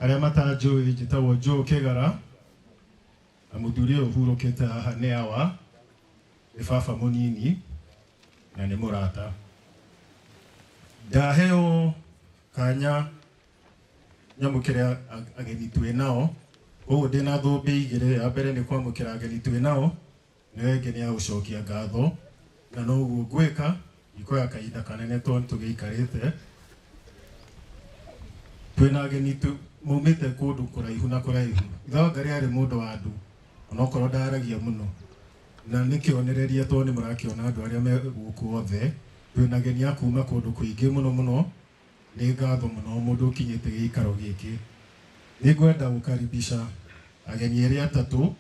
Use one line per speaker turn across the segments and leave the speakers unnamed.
aria matanjui njitagwo Joe Kigara na muthuri uhurukite haha ni awa ni baba munini na ni murata. Ndaheo kanya nyamukire ageni twinao koguo ndina thumbi igire ya mbere ni kwamukira ageni twinao ni wengeni ya gucokia ngatho na no guo gwika ikoya kahinda kanene tondu tugiikarite twina ageni mumite kundu kuraihu na kuraihu. Thangari ari mundu wa andu onokorwo ndaragia muno na nikionereria tondu ni murakiona andu aria me guku othe twina ageni akuma kundu kuingi muno ni ngatho muno mundu kinyite giikaro giki. Ningwenda gukaribisha ageni aria atatu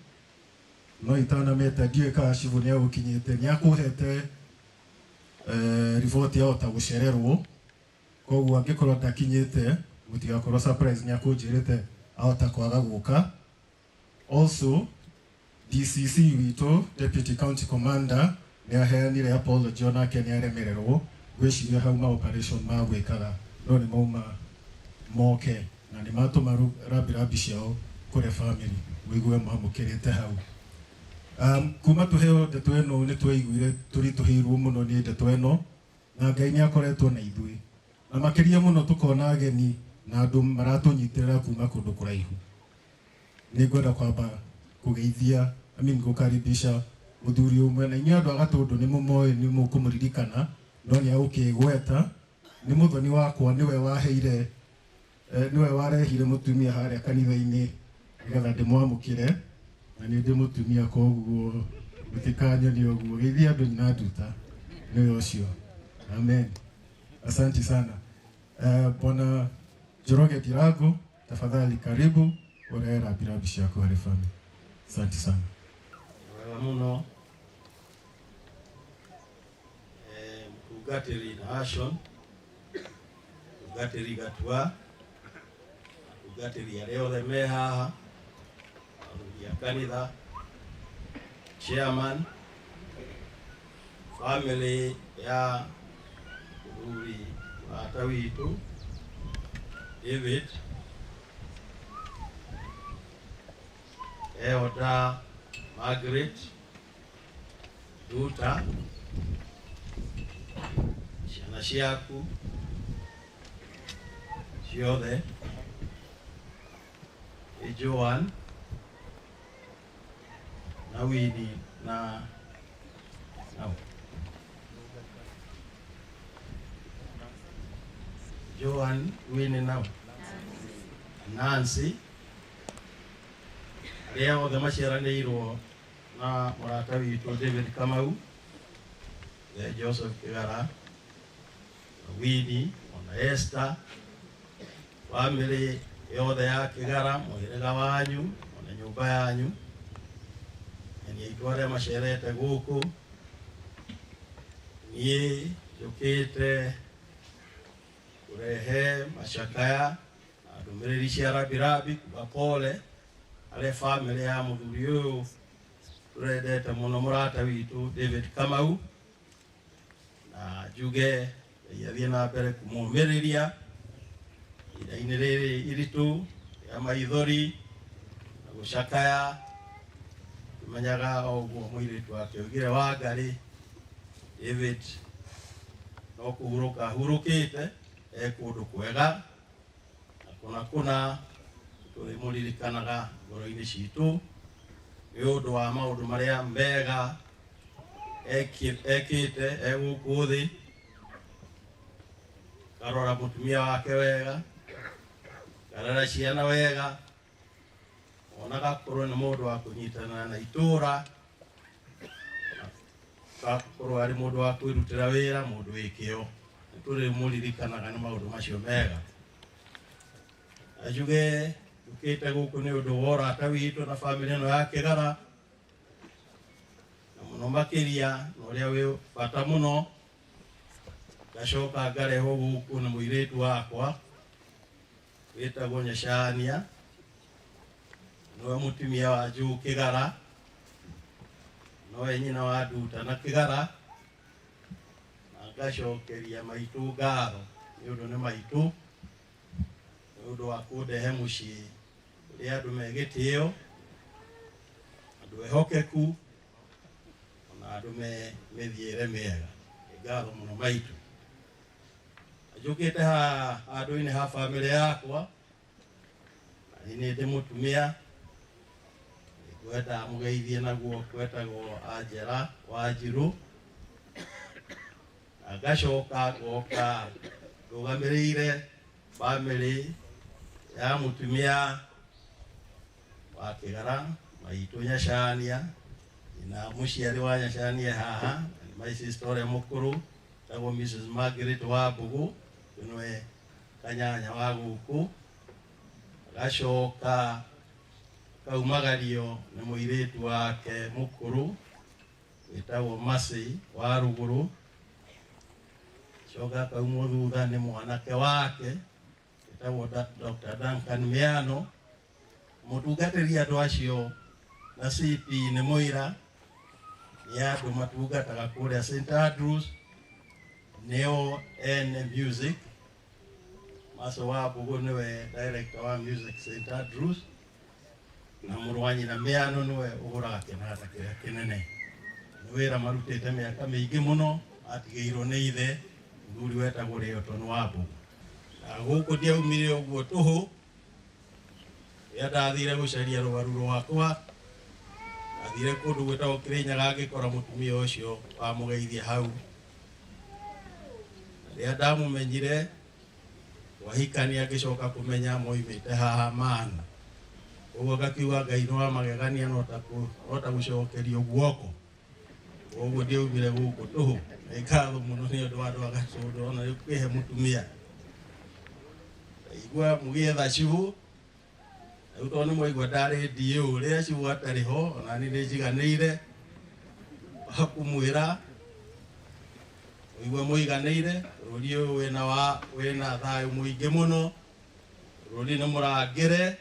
no itana meta ndiye ka Shivu ni agukinyite ni akuhete report yao ta gucererwo koguo angikorwo ndakinyite mutigakorwo surprise ni akunjirite ahota kwaga guka. Also DCC wito Deputy County Commander ni aheanire apology onake ni aremererwo gwiciria hau ma operation ma gwikaga no ni mauma moke na ni matuma rabi ciao kure family wigue mamukirite hau. Kuma tuheo ndeto eno ni twaiguire turi tuhirwo muno ni ndeto eno na Ngai ni akoretwo na ithui na makiria muno tukona ageni na andu maratunyitira kuma kundu kuraihu. Ni ngwenda kwamba kugeithia gukaribisha muthuri umwe na inyu andu agatundu ni mumoe ni mukumuririkana no ni aukigweta ni muthoni wakwa niwe waheire niwe warehire mutumia haria kanitha-ini nigetha ndimwamukire na ni ndi mutumia koguo mutikanyo ni oguo geithia andu na nduta ni ucio. Amen. Asante sana. Bwana Njoroge Dirago, tafadhali karibu urera birabi ciako hari family. Asante sana.
Wewe muno Mugatiri Nation, Mugatiri Gatwa, Mugatiri areo the meha ya kanitha, chairman, family ya Uri Atawitu, David, Eoda, Margaret, Duta, Shanashiaku, Shiode, Joan, Nawini, na Joan, Winnie now, Nancy, leo the mashera neiro na murata witu David Kamau, the Joseph Kigara, Winnie, ona Esther, family yothe ya Kigara, muhirega wanyu, ona nyumba yanyu, ni itware masherete guku, nie jukite kurehe mashakaya adumiriri cia rabirabi kubapole ale family ya muthuri uyu turendete muno murata witu David Kamau na juge yathie na mbere kumumiriria ida-ini riri iritu ya maithori na gucakaya tumenyaga oguo mwiritu wake ugire wa Ngai David no kuhuruka hurukite kundu kwega kuna tulimuririkanaga ngoro-ini citu ni undu wa maundu maria mega ekite eguku thi karora mutumia wake wega karora ciana wega ona gakorwo ni mundu wa kunyitana na itura gakorwo ari mundu wa kwirutira wira mundu wikio tuli muririkanaga na maundu macio mega ajuge ukite guku ni undu wora atawitu na family no ya Kigara na muno makiria no ria wi bata muno gacoka ngareho guku na muiritu wakwa witagwo Nyashania no mutumia wa Joe Kigara no nyina wa Duta na Kigara gacokeria maitu ngaro ni undu ni maitu udo wa kudehe muciĩ ũrĩa andũ me gĩtĩo, andũ ehokeku, na andũ me mĩthiĩre mĩega. Ngatho mũno maitũ. Njũkĩte handũ-inĩ ha bamĩrĩ yakwa, na nĩ ndĩ mũtumia, ngwenda mũgeithie naguo gwetagwo Angela Wanjirũ, na ngacoka ngoka ndũgamĩrĩire bamĩrĩ ya mũtumia wa Kĩgara, maitũ Nyacania, na mũciari wa Nyacania haha, my sister ũrĩa mũkũrũ tagwo Mrs. Margaret Wambũgũ, nĩwe kanyanya wa gũkũ. Gacoka kaumagario nĩ mũirĩtu wake mũkũrũ wĩtagwo Mercy wa Rũgũrũ. Coka kaumwo thutha nĩ mwanake wake wĩtagwo Dr. Duncan Miano. Mũtungatĩri andũ acio na CP nĩ mũira, nĩ andũ matungataga kũrĩa St. Andrews, nĩo ene music. Mercy wa Mbũgũ nĩwe director wa music St. Andrews, na mũrũ wa nyina Miano nĩwe ũgũraga kĩnanda kĩrĩa kĩnene. Nĩ wĩra marutĩte mĩaka mĩingĩ mũno, atigĩirwo nĩ ithe mũthuri wetagwo Rĩotto wa Mbũgũ. Na gũkũ ndiaumire ũguo tũhũ, rĩrĩa ndathire gũcaria rũgaru rwakwa, ndathire kũndũ gwĩtagwo Kĩrĩnyaga ngĩkora mũtumia ũcio wamũgeithia hau. Rĩrĩa ndamũmenyire wahikania ngĩcoka kũmenya moimĩte haha Manu. Ũguo ngakiuga Ngai nĩ wa magegania no ta gũcokerio guoko. Ũguo ndiaumire gũkũ tũhũ. Nĩ ngatho mũno nĩ ũndũ wa andũ a Gacũndũ ona rĩu kwĩhe mũtumia. Ndaigua mũgĩetha Cibũ, rĩu tondũ nĩ mwaigua ndarĩ DO, rĩrĩa Cibũ atarĩ ho, ona niĩ nĩ njiganĩire kũmwĩra ũigua mũiganĩire, bũrũri ũyũ wĩna thayũ mũingĩ mũno, bũrũri nĩ mũrangĩre.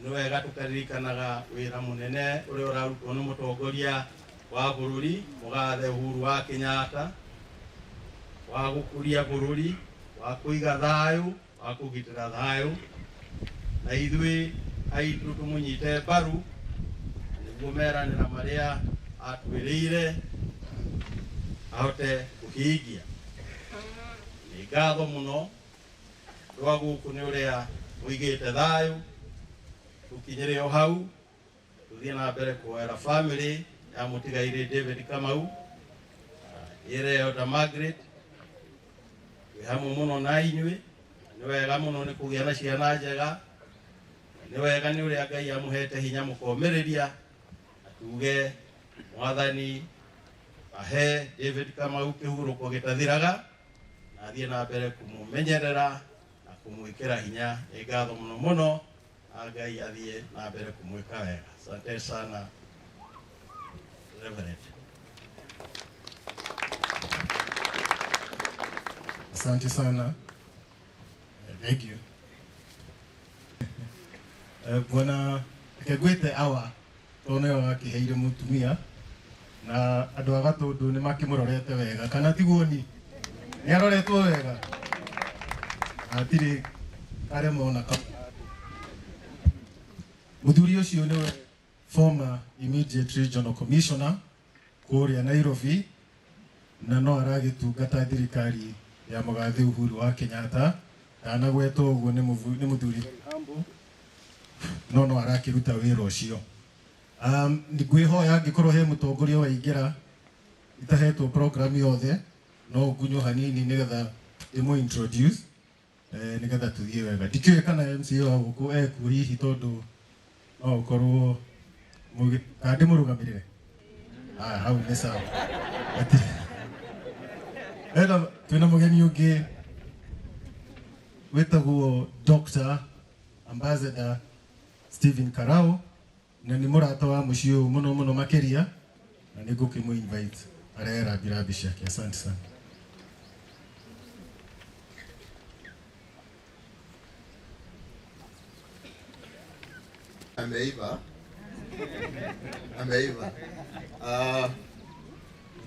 Nĩ wega tũkaririkanaga wĩra mũnene ũrĩa ũrarutwo nĩ mũtongoria wa bũrũri Mũgathe Uhuru wa Kenyatta, wa gũkũria bũrũri, wa kũiga thayũ, wa kũgitĩra thayũ, na ithuĩ aitũ tũmũnyite mbaru nĩguo meranĩra marĩa atwĩrĩire ahote kũhingia. Nĩ ngatho mũno rwa gũkũ nĩ ũrĩa mũigĩte thayũ, tũkinyĩre o hau, tũthiĩ na mbere kũhoera bamĩrĩ ya mũtigairĩ David Kamau, ĩrĩa Elder Margaret, twĩ hamwe mũno na inyuĩ. Nĩ wega mũno nĩ kũgĩa na ciana njega, nĩ wega nĩ ũrĩa Ngai amũhete hinya mũkomĩrĩria, na tuge Mwathani ahe David Kamau kĩhurũko gĩtathiraga, na athiĩ na mbere kũmũmenyerera na kũmwĩkĩra hinya. Nĩ ngatho mũno mũno, na Ngai athiĩ na mbere kũmwĩka wega. Asante sana Reverend.
Asante sana. Thank you. Bwana Kegwete awa tone wa kiheire mutumia na andũ a Gatũndũ nĩ makĩmũrorete wega, kana tiguoni nĩ aroretwo wega, atirĩ karemo na mũthuri ũcio nĩ former immediate regional commissioner kũrĩa Nairobi, na no aragĩtungata thirikari ya Mũgathe Uhuru wa Kenyatta. Ndanagwetwo ũguo nĩ mũthuri no arakĩruta wĩra ũcio. Ngwĩhoya angĩkorwo he mũtongoria waingĩra itahetwo program yothe, no ngunywo hanini nĩgetha ndĩmũ introduce, nĩgetha tũthiĩ wega. Ndikĩũĩ kana MCA wa gũkũ ekuo hihi, tondũ no ũkorwo ndĩmũrũgamĩrĩre. Hau nĩ sawa. Twĩna mũgeni ũngĩ wĩtagwo Dr. Ambassador Stephen Karau, na nĩ mũrata wa mũciĩ ũyũ mũno mũno makĩria, na nĩ ngũkĩmũ invite arehe rambirambi ciake. Asante sana.
Ameiva.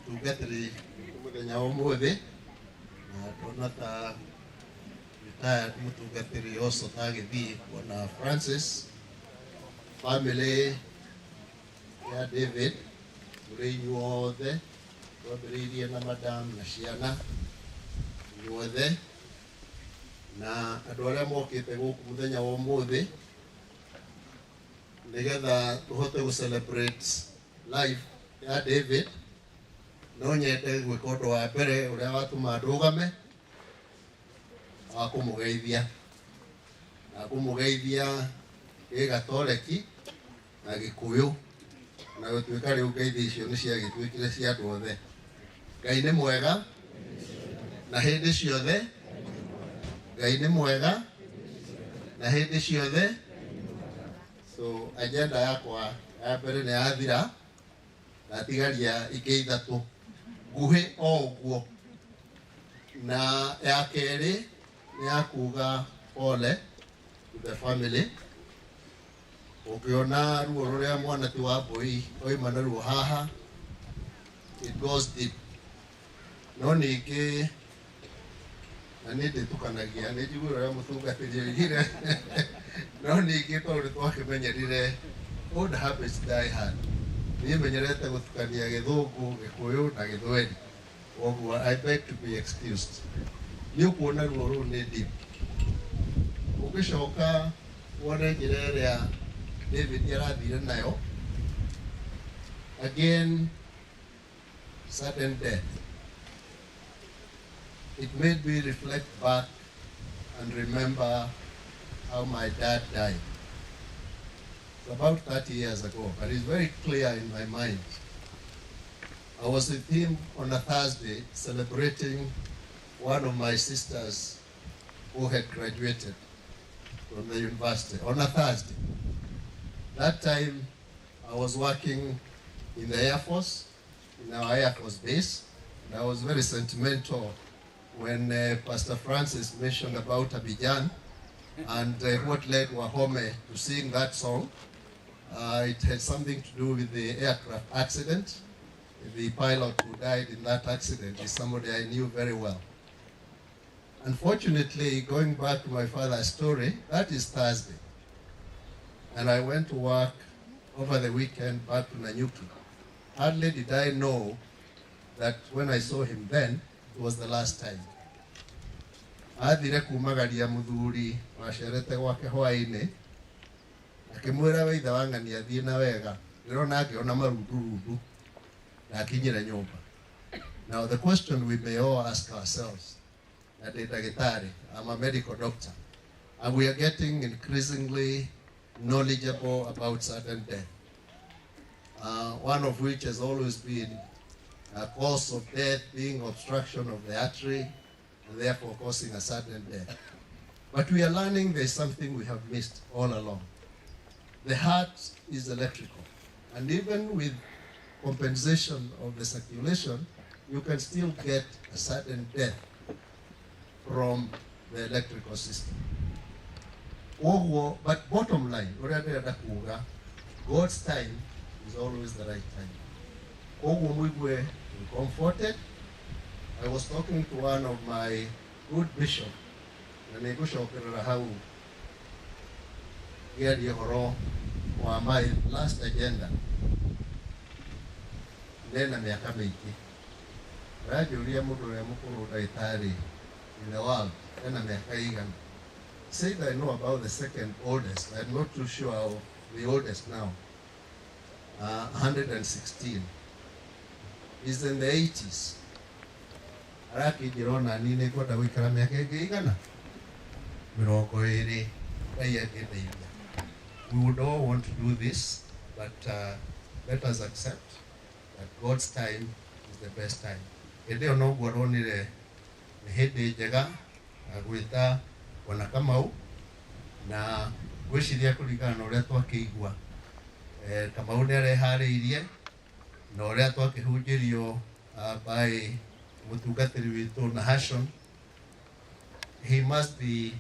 Tungatĩri mũthenya ũmũthĩ, na tũna ta mutungatiri also tagithi na Francis family ya David muri inyuothe twambĩrĩirie na madam na ciana inyuothe na andũ arĩa mokĩte gũkũ mũthenya wa ũmũthĩ nĩgetha tũhote gũ celebrate life ya David. No nyende gwĩka ũndũ wa mbere ũrĩa watũma ndũgame wa kũmũgeithia gĩgatoreki na gĩkũyũ na gũtuĩka rĩu ngeithi icio nĩ ciagĩtuĩkire cia andũ othe. Ngai nĩ mwega na hĩndĩ ciothe, Ngai nĩ mwega na hĩndĩ ciothe. So agenda yakwa ya mbere nĩ yathira na tigaria ingĩ ithatũ nguhĩ o ũguo, na ya kerĩ nĩ ya kuga pole to the family. Ukiona ruo rũrĩa mwana ti wa mbũi oima naruo haha, it goes deep. No ningĩ na nĩ ndĩtukanagia nĩ njiguĩ ũrĩa mũtungatĩri oigire no ningĩ tondũ twakĩmenyerire old habits die hard. Niĩ menyerete gũtukania gĩthũngũ, gĩkũyũ na gĩthweri, ũguo I beg to be excused. Nĩ ũkuona ruo rũu nĩ deep. Ũgĩcoka wone njĩra ĩrĩa David arathire nayo, again sudden death. It made me reflect back and remember how my dad died. About 30 years ago, but it's very clear in my mind. I was with him on a Thursday celebrating one of my sisters who had graduated from the university on a Thursday. That time I was working in the Air Force, in our Air Force base, and I was very sentimental when Pastor Francis mentioned about Abidjan and what led Wahome to sing that song. It had something to do with the aircraft accident. The pilot who died in that accident is somebody I knew very well. Unfortunately, going back to my father's story, that is Thursday. And I went to work over the weekend back to Nanyuki. Hardly did I know that when I saw him then, it was the last time. Athire kumagaria muthuri wacerete gwake hwainĩ akĩmwĩra weitha wang'ani athiĩ na wega, ndĩrona akĩona marundurundu na akinyĩre nyũmba. Now the question we may all ask ourselves, na ndĩ ndagĩtarĩ, I'm a medical doctor, and we are getting increasingly knowledgeable about sudden death, one of which has always been a cause of death being obstruction of the artery and therefore causing a sudden death. But we are learning there's something we have missed all along. The heart is electrical, and even with compensation of the circulation, you can still get a sudden death from the electrical system. But bottom line, God's time is always the right time. We're comforted. I was talking to one of my good bishops, and I my last agenda. Then I miaka mingi. Rajuria mundu ya mukuru daitari in the world. Then I miaka igana. Said I know about the second oldest. I'm not too sure of the oldest now. 116. He's in the 80s. Araki jirona nini kwa dawikara miaka igana. Mirongo iri. We would all want to do this, but let us accept that God's time is the best time. Ede ono gwaroni le hede jega agwita wana kamau na gwiciria kuringana na uria twakĩigua Kamau nĩ areharĩirie na uria twakĩhunjĩrio by mũtungatĩri witũ Nahashon. He must be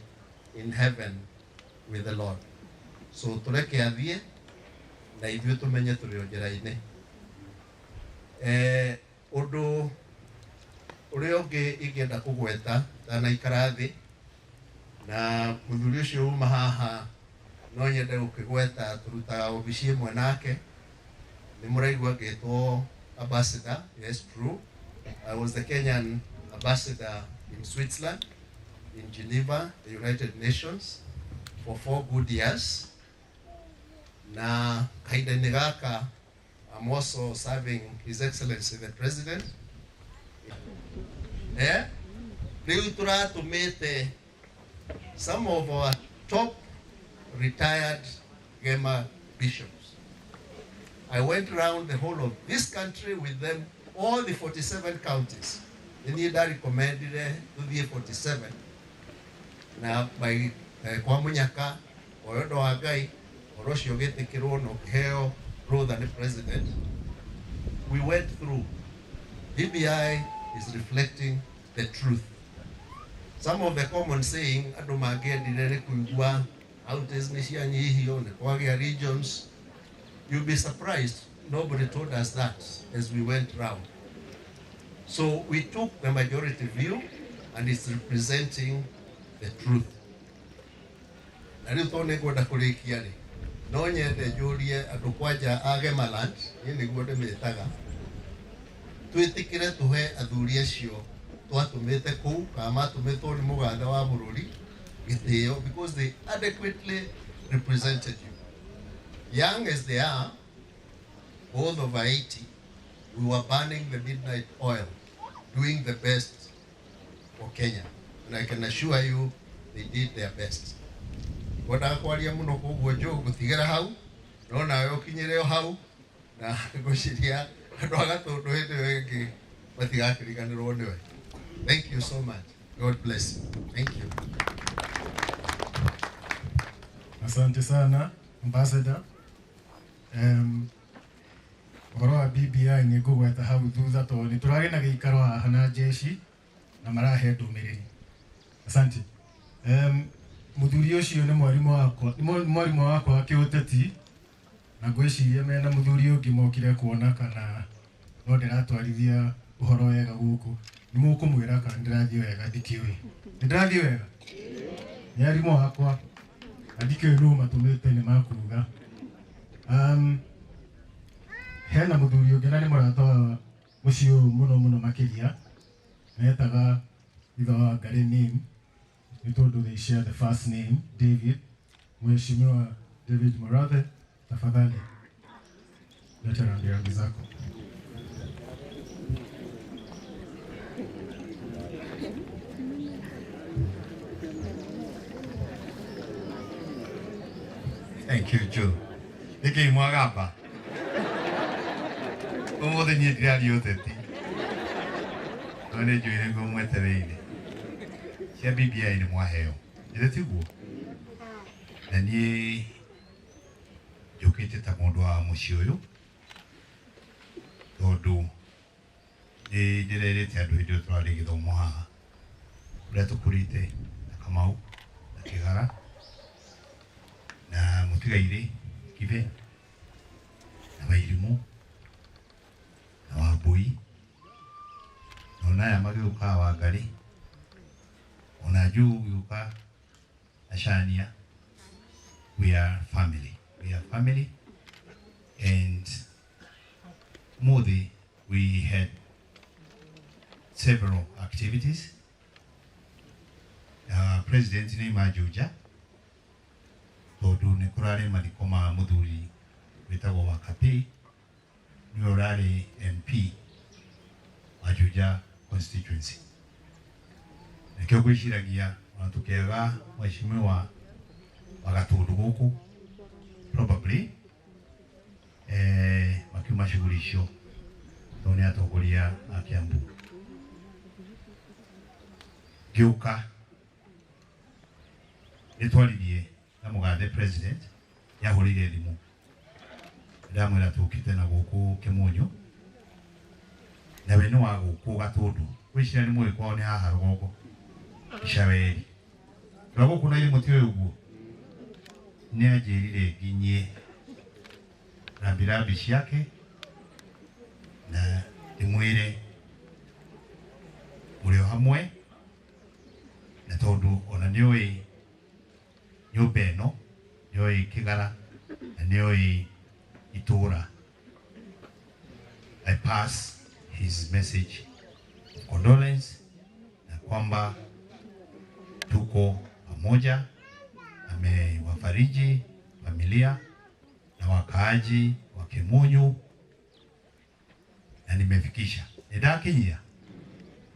in heaven with the Lord. So tureke athiĩ na ithuĩ tũmenye tũrĩ o njĩra-inĩ. Ũndũ ũrĩa ũngĩ ingĩenda kũgweta ndanaikara thĩ na muthuri ucio uma haha no nyende gukigweta turutaga obici imwe nake ni muraigua ngitwo ambassador. Yes, true. I was the Kenyan ambassador in Switzerland, in Geneva, the United Nations, for 4 good years. Na kahinda-inĩ gaka, I'm also serving His Excellency the President. Rĩu tũratũmĩte some of our top retired Gema bishops. I went around the whole of this country with them, all the 47 counties. Then I recommended to the 47. Now, by kwa Munyaka, Oyodo Agai, Oroshio Getekiro, Nokheo, Road and the President, we went through. BBI is reflecting the truth. Some of the common saying, Adomage Didere Kungwa, Outes Nishiani Hio, Nekwagia regions, you'll be surprised. Nobody told us that as we went round. So we took the majority view and it's representing the truth. Narutone goda kurekiani. No nyende julie adukwaja Agemaland, yini gode metaga. Twetikire tuhe athuri acio twatumite ku kama tumeto ni muganda wa bururi gitio because they adequately represented you. Young as they are, both over 80, we were burning the midnight oil, doing the best for Kenya. And I can assure you, they did their best. What I call you, Munoko, Wojo, Gutigera How, no, now, Okinero How, now, Goshiria, I don't have to do it, but the African road. Thank you so much. God bless you. Thank you.
Asante sana, Ambassador. Ũhoro wa BBI nĩ ngũgweta hau thutha tondũ nĩ tũrarĩ na gĩikaro haha na jeshi na marahe ndũmĩrĩri. Asante. Mũthuri ũcio nĩ mwarimũ wakwa wa kĩũteti na ngwĩciria mena mũthuri ũngĩ mokire kuona kana no ndĩratwarithia ũhoro wega gũkũ. Nĩ mũkũmwĩra kana ndĩrathiĩ wega ndikĩũĩ. Nĩ ndĩrathiĩ wega? Nĩ arimũ wakwa na ndikĩũĩ nũ matũmĩte nĩ makuga. Hena muthuri ũngĩ na nĩ mũrata wa mũciĩ mũno makĩria metaga ithe wa Ngarĩ name nĩ tondũ they share the first name David. Mheshimiwa David Murathe, tafadhali leta rambirambi zako.
Thank you, Joe. Iki mwagamba. Umuthi ni ndĩrathiĩ ũteti. No nĩ njũire ngũmwetereire. Cia BBI nĩ mwaheo. Ĩrĩ tiguo. Na niĩ njũkĩte ta mũndũ wa mũciĩ ũyũ. Tondũ nĩ ndĩrerĩte andũ hĩndĩ ĩyo tũrarĩ gĩthomo haha. Ũrĩa tũkũrĩte na Kamau na Kĩgara na Mũtigairĩ Kibe na Wairimũ na Wambui na onaya magĩũka Wangarĩ ona Juu gĩũka na Shania. We are family. We are family. And Modi, we had several activities. President Nima Juja, tondũ nĩ kũrarĩ mathiko ma mũthuri wĩtagwo Wakapi, nĩ ũrarĩ MP wa Juja constituency. Nĩkĩo gwĩciragia ona tũkĩaga mheshimiwa wa Gatũndũ gũkũ probably makiuma shughuli icio tondũ nĩ atongoria a Kiambu. Gĩũka nĩtwaririe na mũgathe president yahũrĩire thimũ ndamwĩra tũkĩte na gũkũ Kĩmũnyũ na we nĩ wa gũkũ Gatũndũ. Gwĩciria nĩ mũĩ kwao nĩ haha rũgongo Icaweri. Na gũkũ na irĩ mũtio ũguo nĩ anjĩrire nginyie rambirambi ciake na ndĩmwĩre mũrĩ o hamwe na tondũ ona nĩũĩ nyumba ĩno nĩoĩ Kĩgara na nĩoĩ itũra. I pass his message of condolence na kwamba tuko pamoja, amewafariji familia na wakaaji wa Kimunyu na nimefikisha. Nidakinyia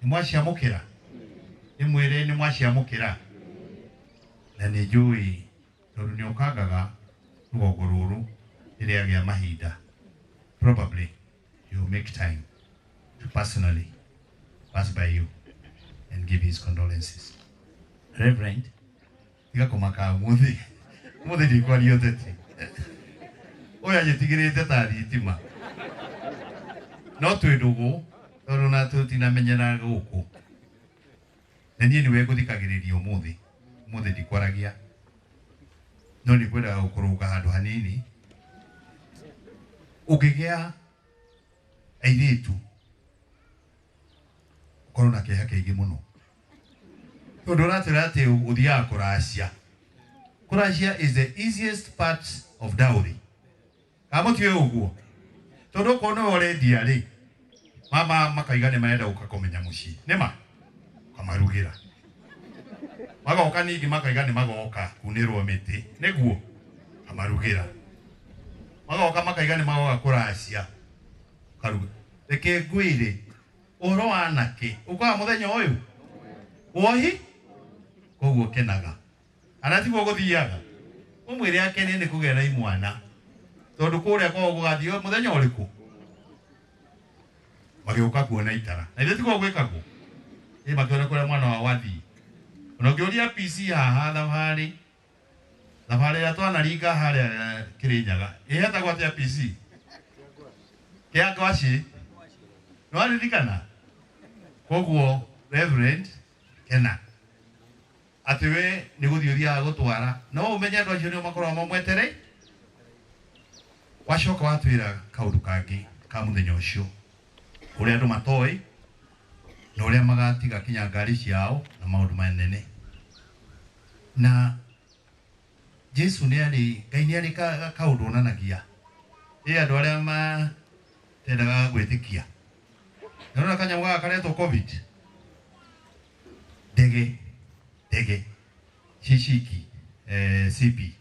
nimwashiamukira nimwire nimwashiamukira na nijui tondu niokagaga rugongo ruru iria gia mahinda. Probably you make time to personally pass by you and give his condolences. Reverend, tiga kumaka muthi di kwa lioteti oya nyetigirite ta thitima no twidugu tondu na tutina menyana guku na nie niwe guthikagiriria umuthi ndikwaragia no ni kwenda gukuruga handu hanini ukigea airitu korona kiha kiingi muno tondu ratirate uthia kuracia is the easiest part of dowry. Amotwe uguo tondu kono orendia ri mama makaiga ni marenda ukakomenya mucii nima kamarugira magoka ningi makaiga ni magoka kunirwo miti niguo kamarugira magoka makaiga ni magoka kuracia karuga reke ngwire oro wanake ukaga muthenya uyu wohi koguo kenaga anatiguo guthiaga umwire akene ni kugera imwana tondu kuria kwa gugathio muthenya uriku magiuka kuona itara na ithe tiguo gwikagwo makiona kuria mwana wa wathi unagiuria PC haha thabari ya twana ringa haria Kirinyaga iheta gwatia PC kia gwaci no aririkana koguo Reverend Kena atiwe ni guthiothia gutwara no umenye andu acio ni makorwo mamwetere wacoka watwira kaundu kangi ka muthenya ucio uria andu matoi na uria magatiga kinya ngari ciao na maundu manene na Jesu ni ari Ngai ni ari kaundu onanagia andu aria tendaga gwitikia na kanyamu gaka karetwo COVID ndege ciciki CP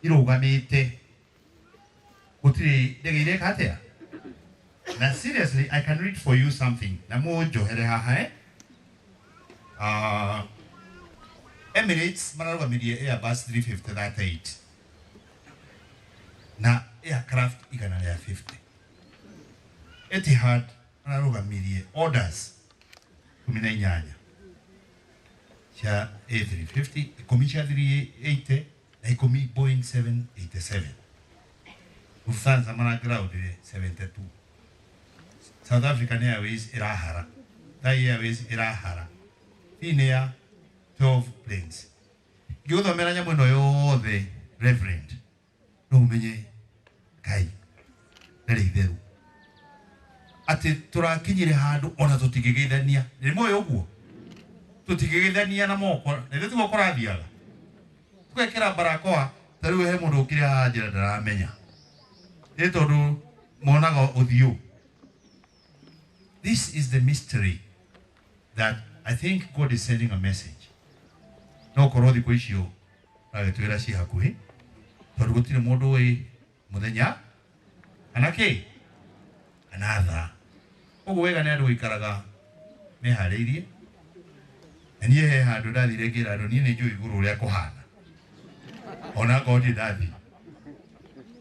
irugamite gutiri ndege ile katea na seriously I can read for you something na mujohere haha Emirates mararugamirie Airbus 350-38 na aircraft igana rĩa 50 Etihad mararugamirie orders 18 cha A350 ikomisha 380 na ikomi Boeing 787 Lufthansa mana ground 72 South African Airways irahara Thai Airways irahara Finnair 12 planes giuthomera nyamu ino yothe Reverend no umenye Ngai nari itheru ati turakinyire handu ona tutigigithania ni moyo uguo tutigigithania na moko na ithu tugo kurathiaga twekera barakoa tariu he mundu ukire njira ndaramenya ni tondu monaga uthio. This is the mystery that I think God is sending a message. No korodi kwa icio agitwira ci hakuhi tondu gutire mundu wi muthenya anake another ugu wega ni andu ikaraga mehariirie na nie he handu ndathire ngira andu nie ni njui iguru ria kuhana ona ngodi ndathi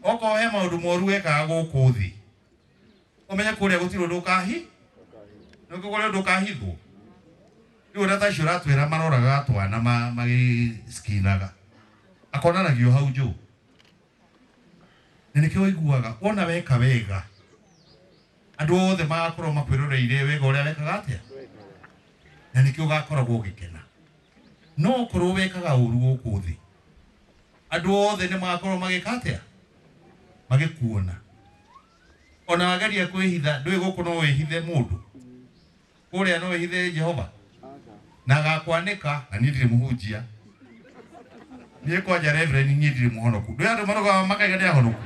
oko he maundu moru wekaga guku thi umenye kuria gutiro ndukahi no kuria ndukahithwo riu rata cio twira maroraga twana magiskinaga akonanagio hau nju nikio iguaga ona weka wega andu othe magakorwo makwiroreire wega uria wekaga atia na nikio gakoragwo gikena no korwo wekaga uru guku thi andu othe ni magakorwo magika atia magikuona ona wagaria kwihitha ndui guku no wihithe mundu uria no wihithe Jehova na gakwanika na nindire muhunjia Niĩ kwanja reverend niĩ ndirĩ mũhonoku. Ndũĩ andũ marogaga makaiga nĩ ahonoku.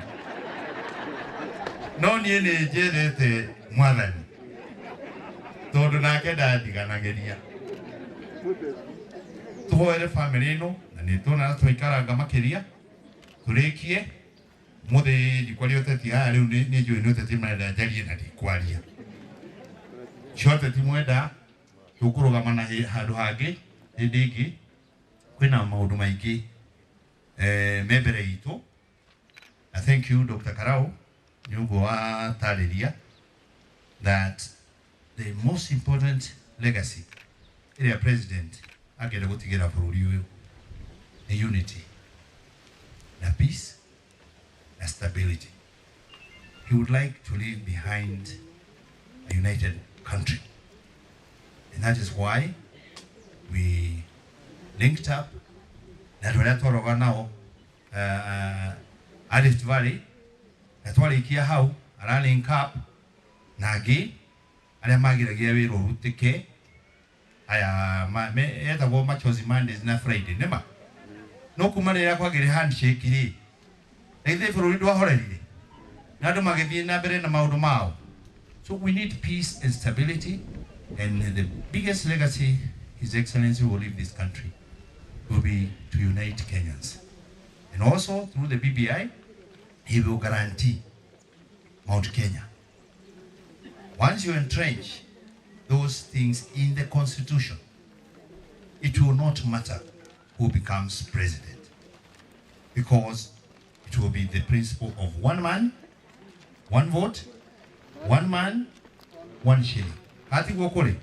No niĩ nĩ njethete Mwathani. Tondũ nake ndandiganageria. Tũhoere family ĩno na nĩ tuona tũikaranga makĩria. Tũrĩkie mũthĩ ndikwaria ũteti haha rĩu nĩ njũĩ nĩ ũteti marenda njarie na ndikwaria. Shote timwenda tũkũrũgama na handũ hangĩ hĩndĩ ĩngĩ kwĩna maũndũ maingĩ me mbere itũ. Thank you Dr. Karau nĩ ũguo watarĩria that the most important legacy ĩrĩa president angĩenda gũtigĩra bũrũri ũyũ nĩ unity na peace na stability. He would like to leave behind a united country. And that is why we linked up na tũrĩa tworoga nao Rift Valley na twarĩkia hau ara link up na angĩ arĩa magiragia wĩra ũrutĩke aya etagwo Machozi Mondays na Friday nĩma no kuma rĩrĩa kwagĩrĩ handshake rĩ na ithe bũrũri ndwahorerire na andũ magĩthiĩ na mbere na maũndũ mao. So we need peace and stability, and the biggest legacy His Excellency will leave this country will be to unite Kenyans. And also through the BBI, he will guarantee Mount Kenya. Once you entrench those things in the Constitution, it will not matter who becomes president, because it will be the principle of one man, one vote, one man, one shilling. Hati gokore.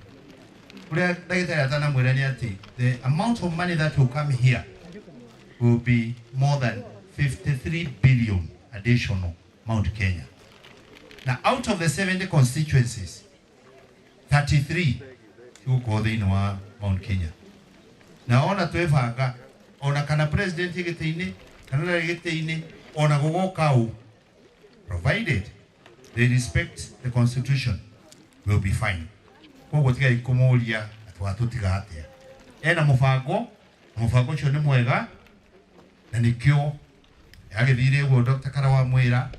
The amount of money that will come here will be more than 53 billion additional Mount Kenya. Now, out of the 70 constituencies, 33 will go in Mount Kenya. Now, on a 12 on a kana president getine, kanala getine, on a go cow, provided they respect the constitution, will be fine. Kogo tiga ikomolia watu tiga hatia. Ena mufago cio ni mwega na nikio yagithire go Dr. Karawa mwira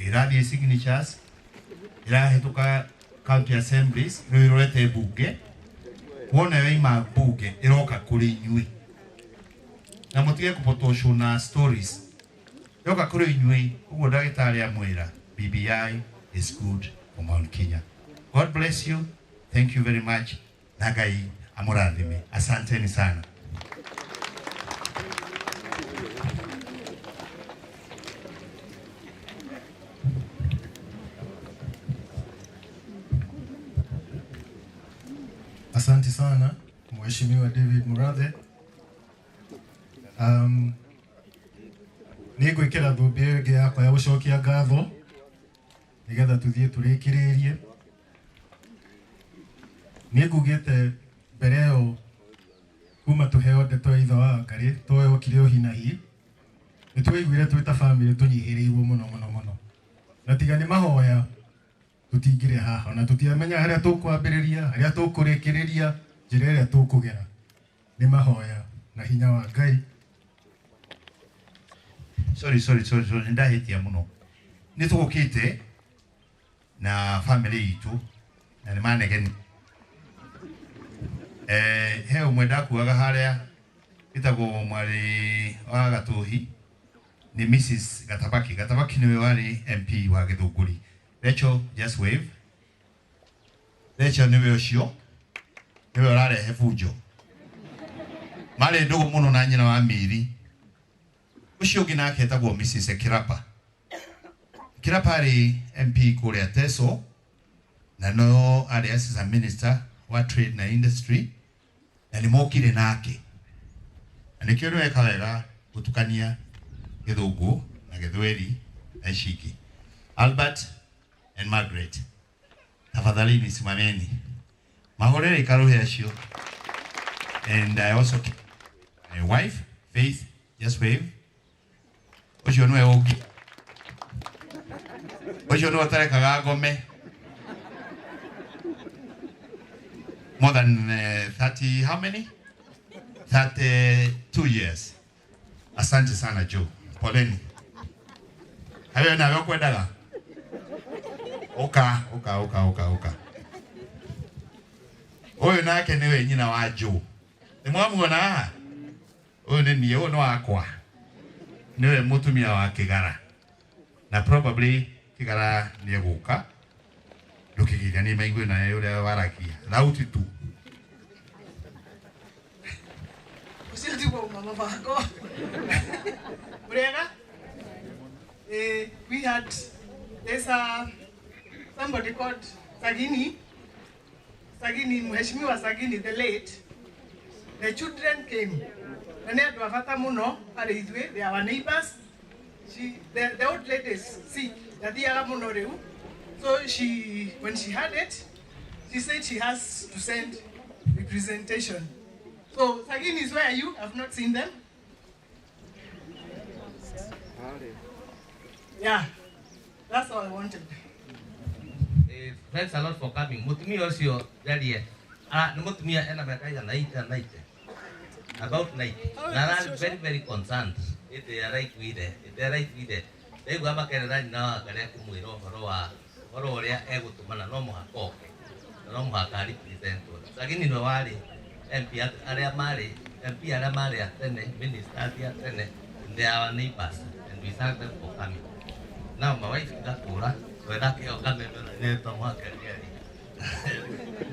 irathie signatures irahituka county assemblies rwirorete bunge wona weima bunge iroka kuri inyui na mutige kupotosho na stories yoka kuri inyui ugo ndagitari amwira BBI is good for Mount Kenya. God bless you. Thank you very much. Nagai amurathime. Asanteni sana.
Asante sana Mheshimiwa David Murathe. Nĩngwĩkĩra thũmbĩ ĩngĩ yakwa ya gũcokia ngatho nĩgetha tũthiĩ tũrĩkĩrĩrie. Nĩngugĩte mbere ĩyo kuma tũheo ndeto ya ithe wa Ngarĩ tweyokire o hinahi nĩtwaiguire twĩ ta family tũnyihĩrĩirwo mũno na tiga nĩ mahoya tũtingĩrĩ haha na tũtiamenya harĩa tũkwambĩrĩria harĩa tũkũrĩkĩrĩria njĩra ĩrĩa tũkũgera nĩ mahoya na hinya wa Ngai.
Sorry ndahitia muno nĩtũgũkĩte na family itu na nĩ manegeni he ũmwe ndakuaga harĩa gĩtagwo mwarĩ wa Gatũhi ni Mrs. Gatabaki niwe wari MP wa Gĩthũngũri. Rachel, just wave. Rachel niwe ũcio niwe ũrarehe bunjo marĩ ndũgũ mũno na nyina wa Miri. Ucio ũngĩ nake etagwo Mrs. Kirapa arĩ MP kũrĩa Teso na no arĩ assistant minister wa trade na industry na nĩ mokire nake na nĩkĩo nĩ weka wega gũtukania Gĩthũngũ na Gĩthweri na Iciki. Albert and Margaret, tafadhalini simameni mahorere ikaruhe acio. And I also my wife Faith, just wave. Ucio nĩwe ũngĩ ucio nĩwe ũtarekaga ngome more than 30, how many? 32 years. Asante sana Joe. Poleni. Hayo na wewe kwendaga. Oka. Oyo nake niwe nyina wa Joe. Ni mwamuona? Oyo ni niye no akwa. Niwe mutumia wa Kigara. Na probably Kigara ni guka. Ndukigiria ni maigwe na yule warakia. Lauti tu.
Mama Vago. We had somebody called Sagini, Mheshimiwa Sagini, the late. The children came. They are our neighbors. The old ladies see that they are monoreu. So when she had it, she said she has to send representation. So Sagini is where are you? I've not seen them. Yeah, that's all I wanted.
Thanks a lot for coming. Mutumia also there. The mutumia ena mekaya night. About night. Nara very very concerned. They are right with it. They go back and right now. Kaya kumuiro horo ria ego to mana no mo hako. No mo hakari present. Sagini no wali. MP area mare atene minister atene. They are our neighbors and we thank them for coming. Now my wife is that pura. When I feel coming, they don't want to get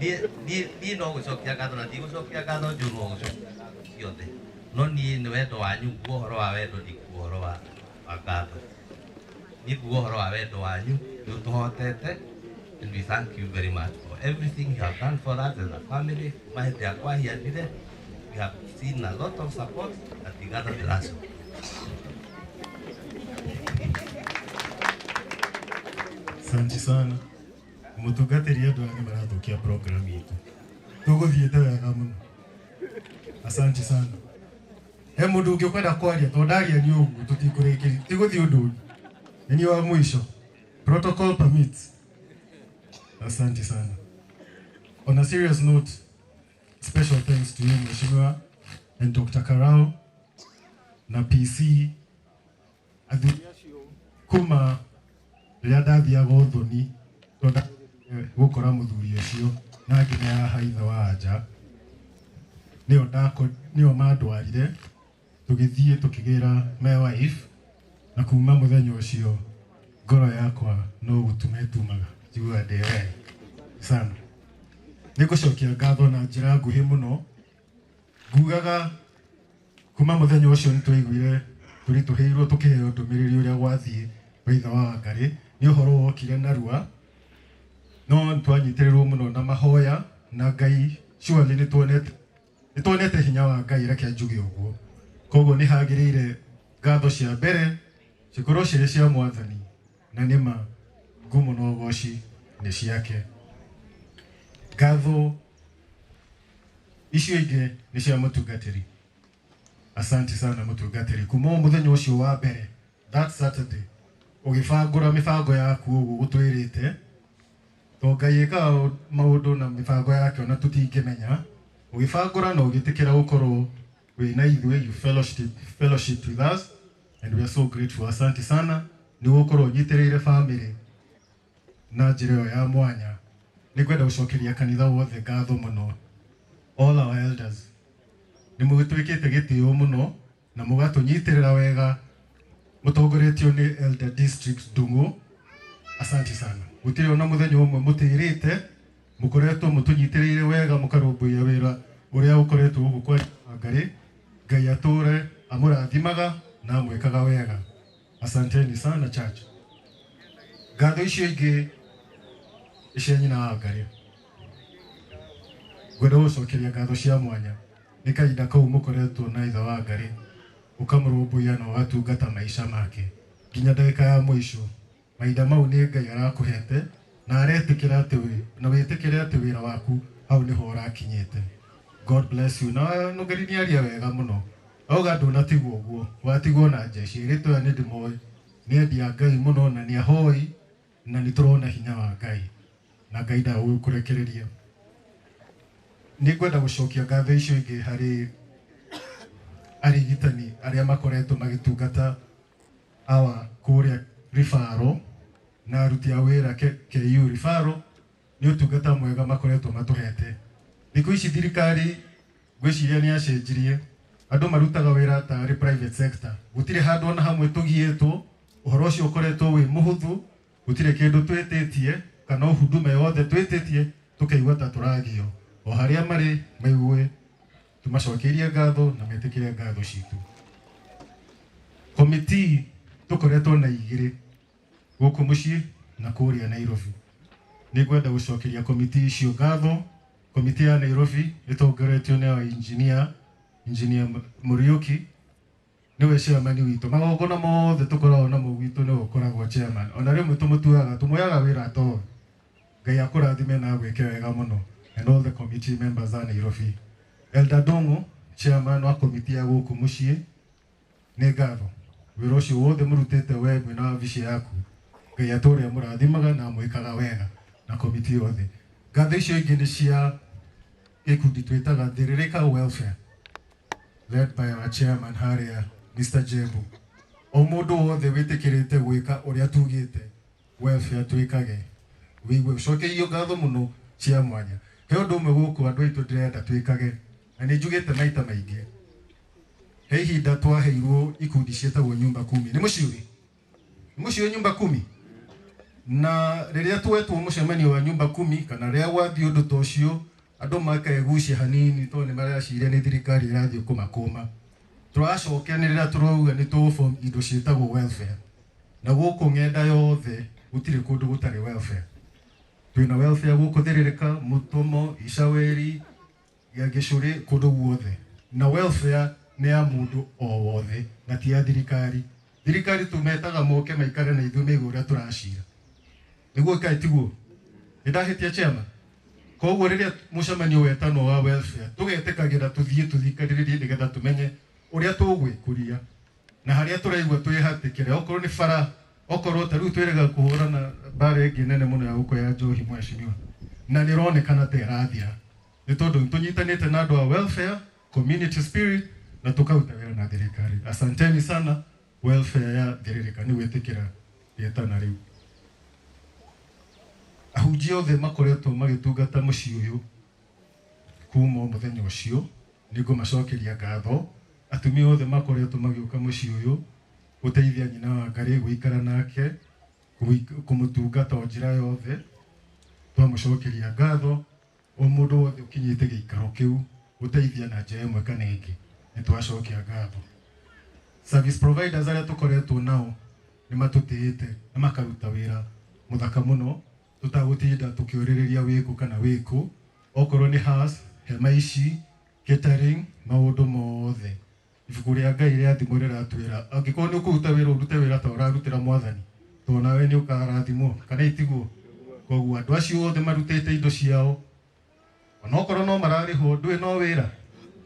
Ni no so kia kado na digo so kia kado juno so kiote. No ni no eto anyu kuhoro awedo di kuhoro akado. Ni kuhoro awedo anyu you to hotete and we thank you very much for everything you have done for us as a family. My dear here today, we have seen a lot of support at the Gather the last.
Asante sana. Mutugatĩri andũ aya nĩmarathukia program itũ. Tũgũthiĩte wega mũno. Asante sana. He mũndũ ũngĩkwenda kwaria tondũ ndaria nĩ ũguo tũtikũrĩkĩria. Tigũthiĩ ũndũ. Ni wa mwisho. Protocol permits. Asante sana. On a serious note, special thanks to you, Mheshimiwa, and Dr. Karao, na PC, kuma rĩrĩa gothoni tonda gũkora mũthuri ũcio na nginya ya haitha wa nja nĩo mandwarire tũgĩthiĩ tũkĩgĩra my wife na kuma mũthenya ũcio ngoro yakwa no gũtuma ĩtumaga njiguaga ndĩ wega sana. Nĩngũcokia ngatho na njĩra nguhĩ mũno ngugaga kuma mũthenya ũcio nĩtwaiguire tũritũhĩirwo tũkĩheo ndũmĩrĩri ũrĩa gwathiĩ waitha wa Ngarĩ nĩ ũhoro wokire narua no twanyitĩrĩrwo mũno na mahoya na Ngai surely nĩtuonete hinya wa Ngai reke njuge ũguo. Koguo nĩ hagĩrĩire ngatho cia mbere cikorwo cirĩ cia Mwathani na nĩma ngumo na ũgoci nĩ ciake. Ngatho icio ingĩ nĩ cia mũtungatĩri. Asante sana mũtungatĩri kuma mũthenya ũcio wa mbere that Saturday ũgĩbangũra mĩbango yaku ũguo gũtwĩrĩte to Ngai ekaga maũndũ na mĩbango yake ona tũtingĩmenya ũgĩbangũra na ũgĩtĩkĩra gũkorwo wĩna ithuĩ you fellowship with us and we are so grateful. Asante sana nĩ gũkorwo nyitĩrĩire family na njĩra ĩyo ya mwanya. Nĩngwenda gũcokeria kanitha wothe ngatho mũno all our elders nĩ mũgĩtwĩkĩte gĩtĩo mũno na mũgatũnyitĩrĩra wega mũtongoretio nĩ Elder District Ndung'u. Asante sana. Gũtirĩ ona mũthenya ũmwe mũtĩrĩte mũkoretwo mũtũnyitĩrĩire wega mũkarũmbũiya wĩra ũrĩa ũkoretwo gũkũ kwa Ngarĩ. Ngai atũre amũrathimaga na amwĩkaga wega. Asanteni sana church. Ngatho icio ingĩ cia nyina wa Ngarĩ ngwenda gũcokeria ngatho cia mwanya nĩ kahinda kau mũkoretwo na ithe wa Ngarĩ ũkamũrũmbũiya na ũgatungata maica make nginya ndagĩka ya mũico. Mahinda mau nĩ Ngai arakũhete na aretĩkĩra atĩ na wĩtĩkĩre atĩ wĩra waku hau nĩho ũrakinyĩte. God bless you. Na Ngarĩ nĩaria wega mũno auga ndũnatigwo ũguo watigwo na njeci rĩtwa aya nĩ ndĩmoĩ nĩ endia Ngai mũno na nĩ ahoi na nĩ tũrona hinya wa Ngai na Ngai ndagũkũrekereria. Nĩngwenda gũcokia ngatho icio ingĩ harĩ arigitani aria makoretwo magitungata awa kuria rifaro na aruti a wira KU rifaro ni utungata mwega makoretwo matuhete. Thikũ ici thirikari gwiciria ni acenjirie andu marutaga wira ta ari private sector, gutire handu na hamwe tugietwo uhoro ucio ukoretwo wi muhuthu, gutire kindu twetitie kana huduma yothe twetitie tukaigua ta turagio o haria mari maigue tumacokerie ngatho na metikire ngatho citu. Committee tukoretwo na igiri guku mucii na kuria Nairobi. Ni gwenda gucokeria committee icio ngatho. Committee ya Nairobi itongoretio ni engineer Muriuki niwe chairman witu. Magongona mothe tukoragwo na mugwitu ni ukoragwo chairman. Ona rimwe tumutuaga tumuyaga wira to Ngai akurathime na gwike wega muno. And all the committee members are Nairobi. Elder Dongo, chairman wa committee ya guku mucii ni ngatho. Wira ucio wothe murutete wega na vici yaku. Ngai atore murathimaga na mwikaga wega na committee yothe. Ngatho icio ingĩ nĩ cia gĩkundi twĩtaga Thiririka Welfare, led by our chairman haria Mr. Jembu. O mũndũ wothe wĩtĩkĩrĩte gwĩka ũrĩa tugĩte welfare twĩkage. Wĩigue cokerio ngatho mũno cia mwanya. He ũndũ ũmwe gũkũ andũ aitũ ndĩrenda twĩkage, na nĩ njugĩte maita maingĩ. He ihinda twaheirwo ikundi ciĩtagwo nyumba kumi. Nĩ mũciũĩ? Nĩ mũciũĩ nyumba kumi? Na rĩrĩa twetwo mũcemanio wa nyumba kumi kana rĩrĩa gwathii ũndũ ta ũcio andũ makaegucia hanini to nĩ maraciria nĩ thirikari ĩrathiĩ kũmakũma. Tũracokanĩrĩra turauga nĩ tũform indo ciĩtagwo welfare. Na gũkũ ng'enda yothe gũtirĩ kũndũ gũtarĩ welfare. Twĩna welfare gũkũ Thiririka, Mutomo, Icaweri, Gĩcũrĩ, kũndũ guothe. Na welfare nĩ ya mũndũ o wothe na ti ya thirikari. Thirikari tumetaga moke maikare na ithuĩ mĩigua ũrĩa tũracira. Niguo kai tiguo. Ndahitia chairman. Koguo riria mucemanio wetano wa welfare tugetĩkagĩra tuthie tuthikarĩrĩrie nigetha tumenye ũrĩa tũgwĩkũria na harĩa tũraigua twĩhatĩkĩre. Okorwo nĩ bara, okorwo ta rĩu twĩrĩga kũhũrana bara ĩngĩ nene mũno ya gũkoya njohi mheshimiwa. Na nĩ ĩronekana ta ĩrathira. Nĩ tondũ tũnyitanĩte na andũ a welfare, community spirit na tukaruta wĩra na thirikari. Asanteni sana. Welfare ya Thiririka nĩ gwĩtĩkĩra rĩetana rĩu. Ahunjia othe makoretwo magĩtungata mũciĩ ũyũ kuma mũthenya ũcio nĩ ngũmacokeria ngatho. Atumia othe makoretwo magĩũka mũciĩ ũyũ gũteithia nyina wa Ngarĩ, gũikara nake, kũmũtungata o njĩra yothe. Twamũcokeria ngatho. O mũndũ wothe ũkinyĩte gĩikaro kĩu gũteithia na njĩra ĩmwe kana ĩngĩ nĩ twacokia ngatho. Service providers arĩa tũkoretwo nao nĩ matũtĩĩte na makaruta wĩra mũthaka mũno. Tutagũtinda tukiũrĩrĩria wĩkũ kana wĩkũ. Okorwo nĩ house, hema ici, catering, maũndũ mothe. Ibuku rĩa Ngai rĩa thimo rĩratwĩra angĩkorwo nĩ ũkũruta wĩra ũrute wĩra ta ũrarutĩra Mwathani, to nawe nĩ ũkarathimwo kana itiguo. Koguo andũ acio othe marutĩte indo ciao, onokorwo no mararĩhwo ndũĩ no wĩra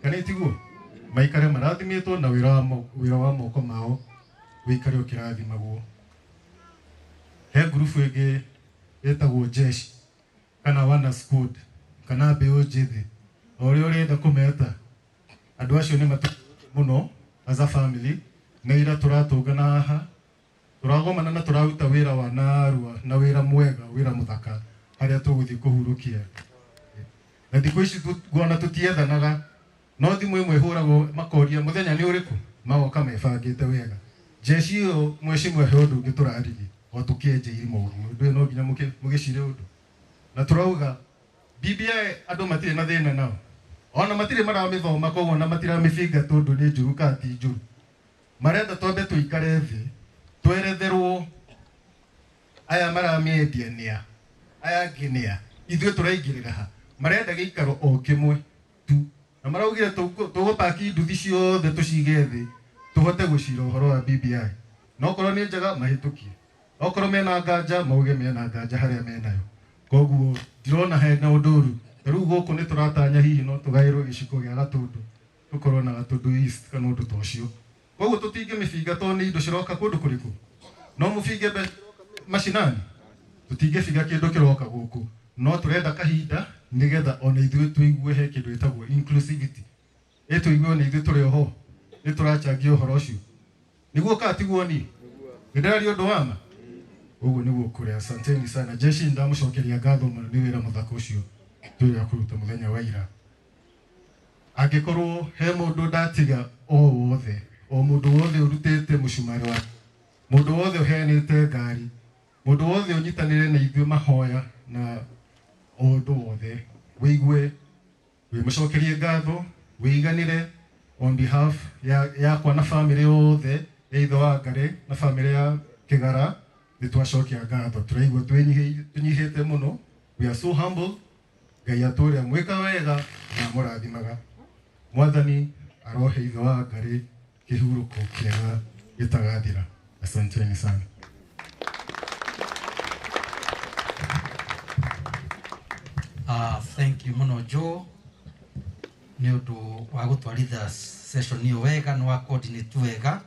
kana itiguo. Maikare marathimĩtwo na wĩra wa moko mao wĩikare ũkĩrathimagwo. He ngurubu ĩngĩ etagwo jeshi kana wana squad kana mbeũ njĩthĩ, o ũrĩa ũrenda kũmeta. Andũ acio nĩ matũteithĩtie mũno as a family. Na ira turatũngana haha turagomana na turaruta wĩra wa narua na wĩra mwega, wĩra mũthaka harĩa tũgũthiĩ kũhurũkia. Na thikũ ici ngona tũtiethanaga, no thimũ ĩmwe ĩhũragwo makoria mũthenya nĩ ũrĩkũ, magoka mebangĩte wega. Jeshi ĩyo mheshimiwa he ũndũ ũngĩ tũrarigi o tũkĩenjeire maũndũ ndũĩ no nginya mũgĩcire ũndũ. Na turauga BBI andũ matirĩ na thĩna nao, ona matirĩ maramĩthoma, koguo na matiramĩbinga tondũ nĩ njũru kana ti njũru. Marenda twambe tũikare thĩ tweretherwo aya maramĩendia nĩa, aya angĩ nĩa, ithuĩ tũraingĩrĩra ha. Marenda gĩikaro o kĩmwe tu, na maraugire tũgũpaki nduthi ciothe tũcige thĩ tũhote gũcira ũhoro wa BBI. Na okorwo nĩ njega mahĩtũkie, okorwo mena nganja mauge mena nganja harĩa menayo. Koguo ndirona hena ũndũ ũru. Rĩu gũkũ nĩ tũratanya hihi no tũgaĩrwo gĩciko gĩa Gatũndũ, tũkorwo na Gatũndũ East kana ũndũ ta ũcio. Koguo tũtingĩmĩbinga tondũ nĩ indo ciroka kũndũ kũrĩkũ. No mũbinge macinani, tũtingĩbinga kĩndũ kĩroka gũkũ. No tũrenda kahinda nĩgetha ona ithuĩ tũigue he kĩndũ gĩtagwo inclusivity. Tũigue ona ithuĩ tũrĩ oho nĩ tũrachangia ũhoro ũcio nĩguo katigwo ni nĩndari ũndũ wama ũguo nĩguo kũrĩa. Asanteni sana jeshi, ndamũcokeria ngatho mũno nĩ wĩra mũthaka ũcio tũrĩa kũruta mũthenya wa ira. Angĩkorwo he mũndũ ndatiga o wothe, o mũndũ wothe ũrutĩte mũcumarĩ wa, mũndũ wothe ũheanĩte ngari, mũndũ wothe ũnyitanĩre na ithuĩ mahoya na ũndũ wothe wĩigue wĩmũcokerie ngatho, wĩiganĩre on behalf yakwa na family yothe ya ithe wa Ngare na family ya Kĩgara, nĩ twacokia ngatho. Tũraigua tũnyihĩte mũno. We are so humble. Ngai atũrĩa mwĩka wega na mũrathimaga. Mwathani arohe ithe wa Ngare kĩhurũko kĩega gĩtagathira. Asanteni sana.
Thank you muno Joe nĩ ũndũ wa gũtwarithia session ĩyo wega, nĩ wa coordinate wega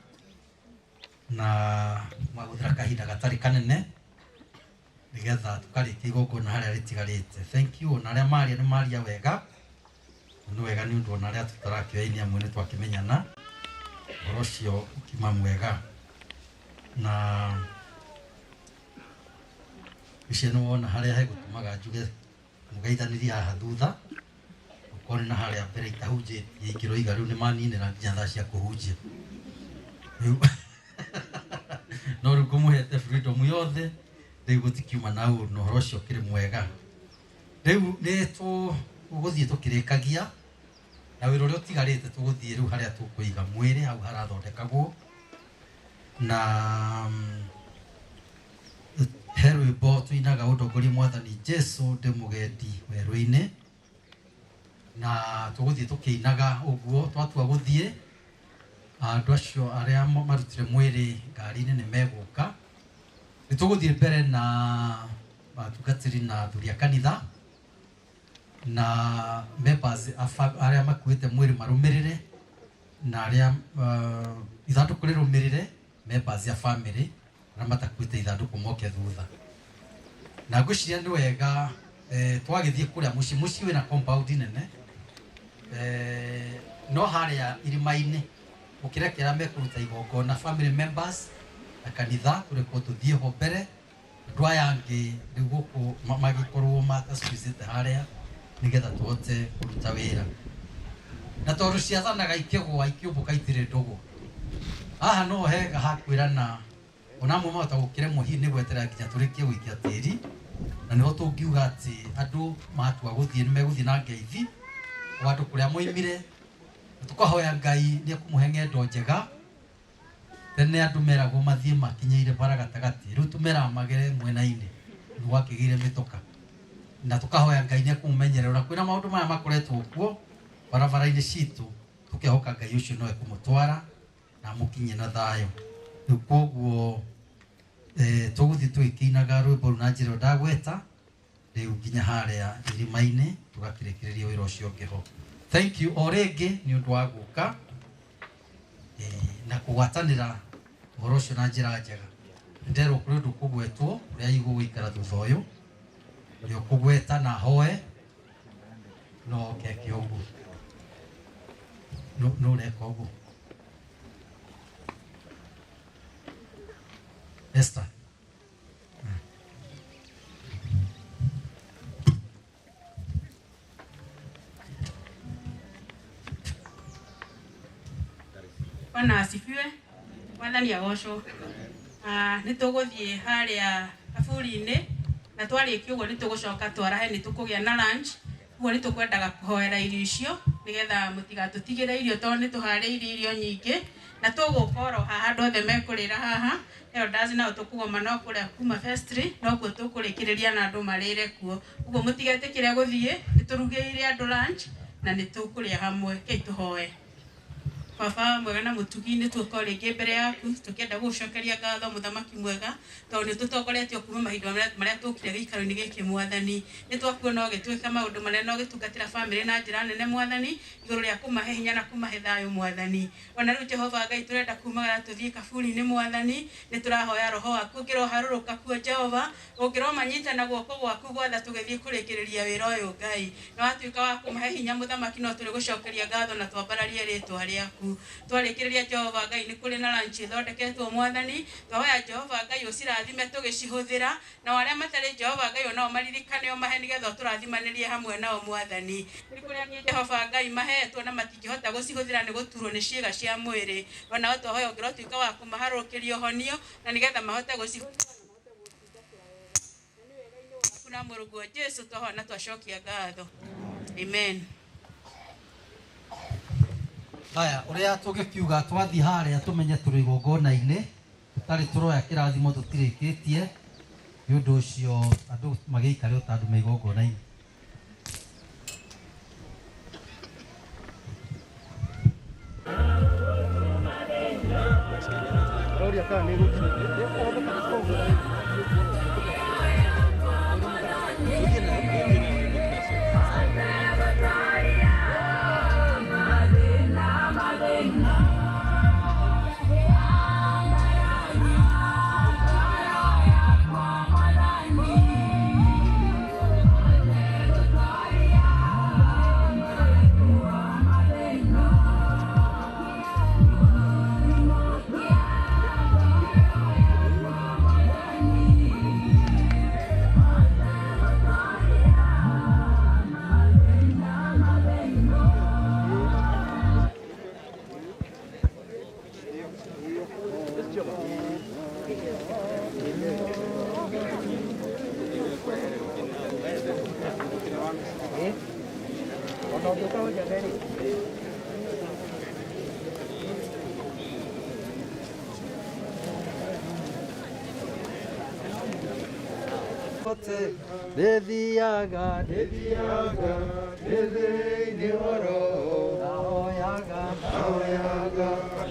na magũthĩra kahinda gatarĩ kanene nĩgetha tũkarĩkia igongona harĩa rĩtigarĩte. Thank you na arĩa maria nĩ maria wega, nĩ wega nĩ ũndũ ona arĩa tũtarakĩoyaine amwe nĩ twakĩmenyana ũhoro ũcio ũkima mwega. Na ici nĩ wona harĩa hegũtũmaga njuge mũgeithanĩrie haha thutha, ũkorĩ na harĩa mbere itahunjĩtie ikĩro iga rĩu nĩ maninĩra nginya thaa cia kũhunjia. No rĩu ngũmũhete freedom yothe, rĩu gũtikiuma na ũru na ũhoro ũcio ũkĩrĩ mwega. Rĩu nĩ tũgũthiĩ tũkĩrĩkagia na wĩra ũrĩa ũtigarĩte tũgũthiĩ rĩu harĩa tũkũiga mwĩrĩ hau harathondekagwo na he rwĩmbo tũinaga ũndongoria Mwathani Jesũ ndĩ mũgendi werũ-inĩ, na tũgũthiĩ tũkĩinaga ũguo. Twatua gũthiĩ andũ acio arĩa marutire mwĩrĩ ngari-inĩ nĩ megũka, nĩ tũgũthiĩ mbere na matungatĩri na athuri a kanitha na members arĩa makuĩte mwĩrĩ marũmĩrĩre na arĩa ithandũkũ rĩrũmĩrĩre members ya family na matakuĩte ithandũkũ moke thutha. Na ngwĩciria nĩ wega twagĩthiĩ kũrĩa mũciĩ wĩna compound nene, no harĩa irima-inĩ ũkĩrekera mekũruta igongona family members na kanitha tũrĩkwo tũthiĩ ho mbere, andũ aya angĩ rĩu gũkũ magĩkorwo matacukicĩte harĩa nĩgetha tũhote kũruta wĩra. Na tondũ ciathanaga ikĩgwa ikĩũmbũka itirĩ ndũgũ, haha no hega hakwĩrana ona amwe mahota gũkĩremwo hihi nĩ gweterera nginya tũrĩkie gũikia tĩri, na nĩho tũngiuga atĩ andũ matua gũthiĩ nĩ megũthiĩ na ngeithi o andũ kũrĩa moimire, na tũkahoya Ngai nĩ ekũmũhe ng'endo njega. Tene andũ meragwo mathiĩ makinyĩire bara gatagatĩ, rĩu tũmeraga magere mwena-inĩ nĩ gwakĩgĩire mĩtoka, na tũkahoya Ngai nĩ ekũmũmenyerera. Na kwĩna maũndũ maya makoretwo kuo barabara-inĩ citũ, tũkehoka Ngai ũcio no ekũmũtwara na amũkinyie na thayũ. Rĩu koguo tũgũthiĩ tũgĩkĩinaga rwĩmbo rũu na njĩra ĩyo ndagweta rĩu nginya harĩa irima-inĩ tũgakĩrĩkĩrĩria wĩra ũcio ũngĩ ho. Thank you o rĩngĩ nĩ ũndũ wa gũka na kũgwatanĩra ũhoro ũcio na njĩra njega. Nderwo kũrĩ ũndũ ũkũgwetwo ũrĩa igũgũikara thutha ũyũ, ũrĩa ũkũgweta na hoe no keke ũguo no ũreka ũguo. Esther.
Bwana asifiwe. Mwathani agocwo. Nĩ tũgũthiĩ harĩa kaburi-inĩ na twarĩkia ũguo nĩ tũgũcoka twarahe nĩ tũkũgĩa na lunch. Ũguo nĩ tũkwendaga kũhoera irio icio nĩgetha mũtigatũtigĩre irio tondũ nĩ tũharĩirie irio nyingĩ na tũgũkorwo haha andũ othe mekũrĩra haha. Elders nao tũkũgoma no kũrĩa kuma vestry no kuo tũkũrĩkĩrĩria na andũ marĩre kuo. Ũguo mũtigetĩkĩre gũthiĩ, nĩ tũrugĩire andũ lunch na nĩ tũkũrĩa hamwe. Kei tũhoe. Baba mwega na mũtugi-inĩ tuoka rĩngĩ mbere yaku tũkĩenda gũcokeria ngatho mũthamaki mwega tondũ nĩ tũtongoretie kuma mahinda marĩa tũkire gĩikaro-inĩ gĩkĩ Mwathani. Nĩ twakuona ũgĩtwĩka maũndũ manene ũgĩtungatĩra family na njĩra nene Mwathani, igũrũ rĩa kũmahe hinya na kũmahe thayũ Mwathani. Ona rĩu Jehova Ngai tũrenda kumagara tũthiĩ kaburi-inĩ Mwathani, nĩ tũrahoya roho waku ũngĩroharũrũka kuo Jehova, ũngĩromanyita na guoko gwaku gwatha tũgĩthiĩ kũrĩkĩrĩria wĩra ũyũ Ngai. Na watuĩka wa kũmahe hinya mũthamaki no tũrĩ gũcokeria ngatho na twambararie rĩtwa rĩaku. waku twarikiriria Jehova Ngai ni kuri na lunch thondeketwo mwathani twahoya Jehova Ngai ucirathime tugicihuthira na waria matari Jehova Ngai onao maririkane o mahe nigetha turathimanĩrie hamwe nao mwathani ni kuria ni Jehova Ngai mahetwo na matingihota gucihuthira ni guturwo ni ciĩga cia mwĩrĩ ona twahoya ngoro tuika wa kumaharũkĩrio honio na nigetha mahote gucihuthira kuna mũrũgu wa Jesu twahoya na twacokia ngatho amen.
Haya, uria tugikiuga twathi haria tumenye turi igongona-inĩ tutari turoya kirathimo tutirĩkĩtie nĩ ũndũ ũcio andũ magĩikare ta andũ me igongona-inĩ.
Dediaga, Dede Waro, Naoyaga,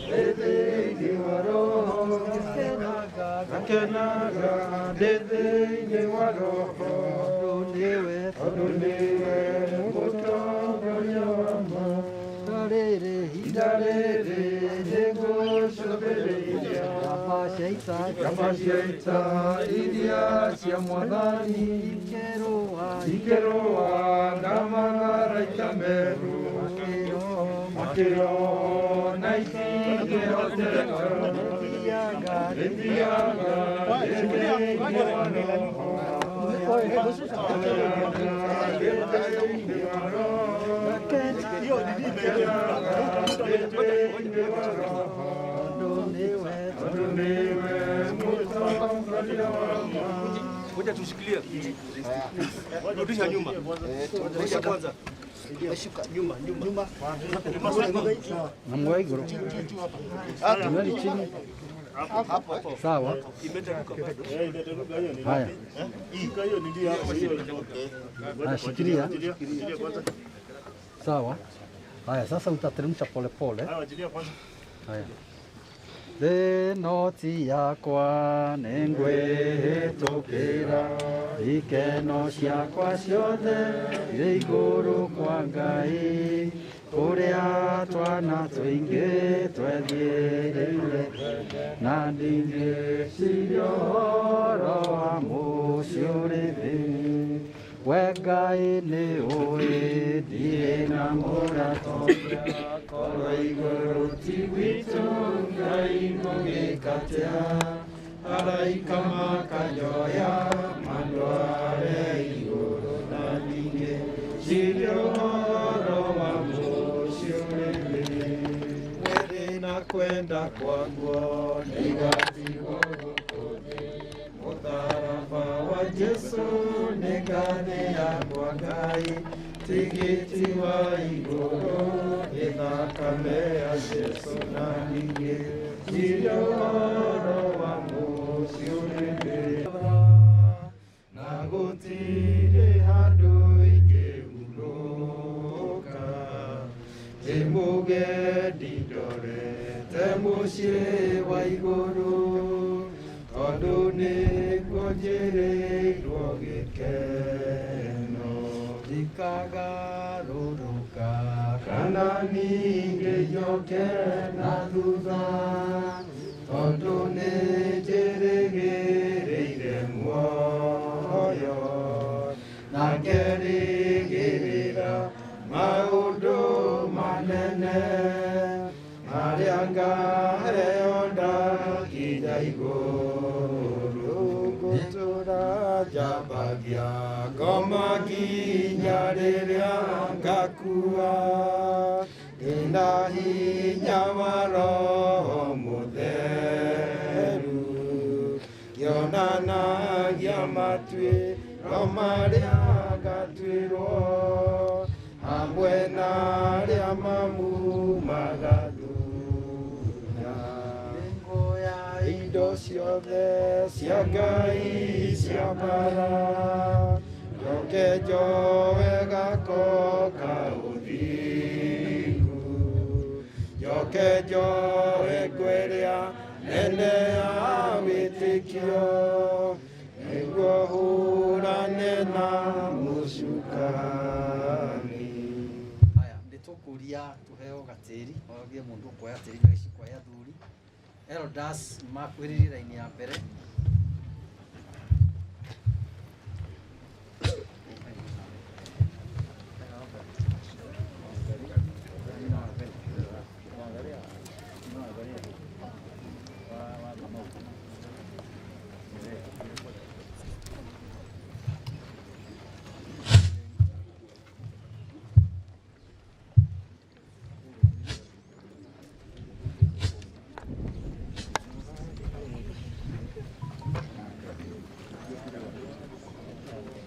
Dede Waro, Kenaga, Dede Waro, Odunewe, Muto, Yama, Hidare, Nego, Shoberia, Kapasheita, Idia, Siamwadani, Ikeroa, Gamara, Itameru, Makiro, Naiti,
Ngoja tushikilie. Rudisha nyuma. Rudisha kwanza. Nyuma.
Namwa igoro. Nani chini?
Hapo.
Sawa.
Imeteremka bado.
Haya.
Hiyo ni ndio hapo hiyo.
Shikilia kwanza. Sawa. Haya, sasa utateremsha polepole.
Achilia kwanza.
Haya. Noti yakwa nengwĩhĩtũkĩra ikeno ciakwa ciothe irĩ igũrũ kwa Ngai kũrĩa twana tũingĩ twethiĩrĩire na ndingĩciria ũhoro wa mũciĩ ũrĩ thĩ we Ngai nĩ ũĩ ndirĩ na mũratonga korwo igũrũ ti gwitũ Ngai mũgĩkatia araika makanyoya mandware igũrũ na ndingĩciria ũhoro wa mũciĩ ũrĩ thĩ mwĩrĩ na kwenda kwaguo nĩgatigwo gũkũ thĩ mũtharaba wa Jesu nĩ ngathĩ yakwa Ngai tigiti wa igũrũ nĩ thakame ya Jesu na ndingĩciria ũhoro wa mũciĩ ũrĩ thĩ na gũtirĩ handũ ingĩhurũka ndĩ mũgendi ndorete mũciĩ wa igũrũ tondũ nĩguo njĩrĩirwo gĩkeno ndikagarũrũka kana ningĩ njoke na thutha tondũ nĩ njĩrĩgĩrĩire muoyo na ngerĩgĩrĩra maũndũ manene igũrũ ngũtũra njambagia ngoma nginya rĩrĩa ngakua ĩna hinya wa Roho Mũtheru yonanagia matuĩro marĩa ngatuĩrwo hamwe na arĩa mamumaga thuutha ngoya indo ciothe cia Ngai cia mbara njoke njoe gako ka ũthingu njoke njoe ngwĩrĩa nene ya wĩtĩkio nĩguo hũrane na mũcukani.
Haya, nĩtũkũria tũheo gatĩri ogie mũndũ ũkuoya tĩri na gĩciko ya thuri. Elders makwĩrĩrie raini ya mbere.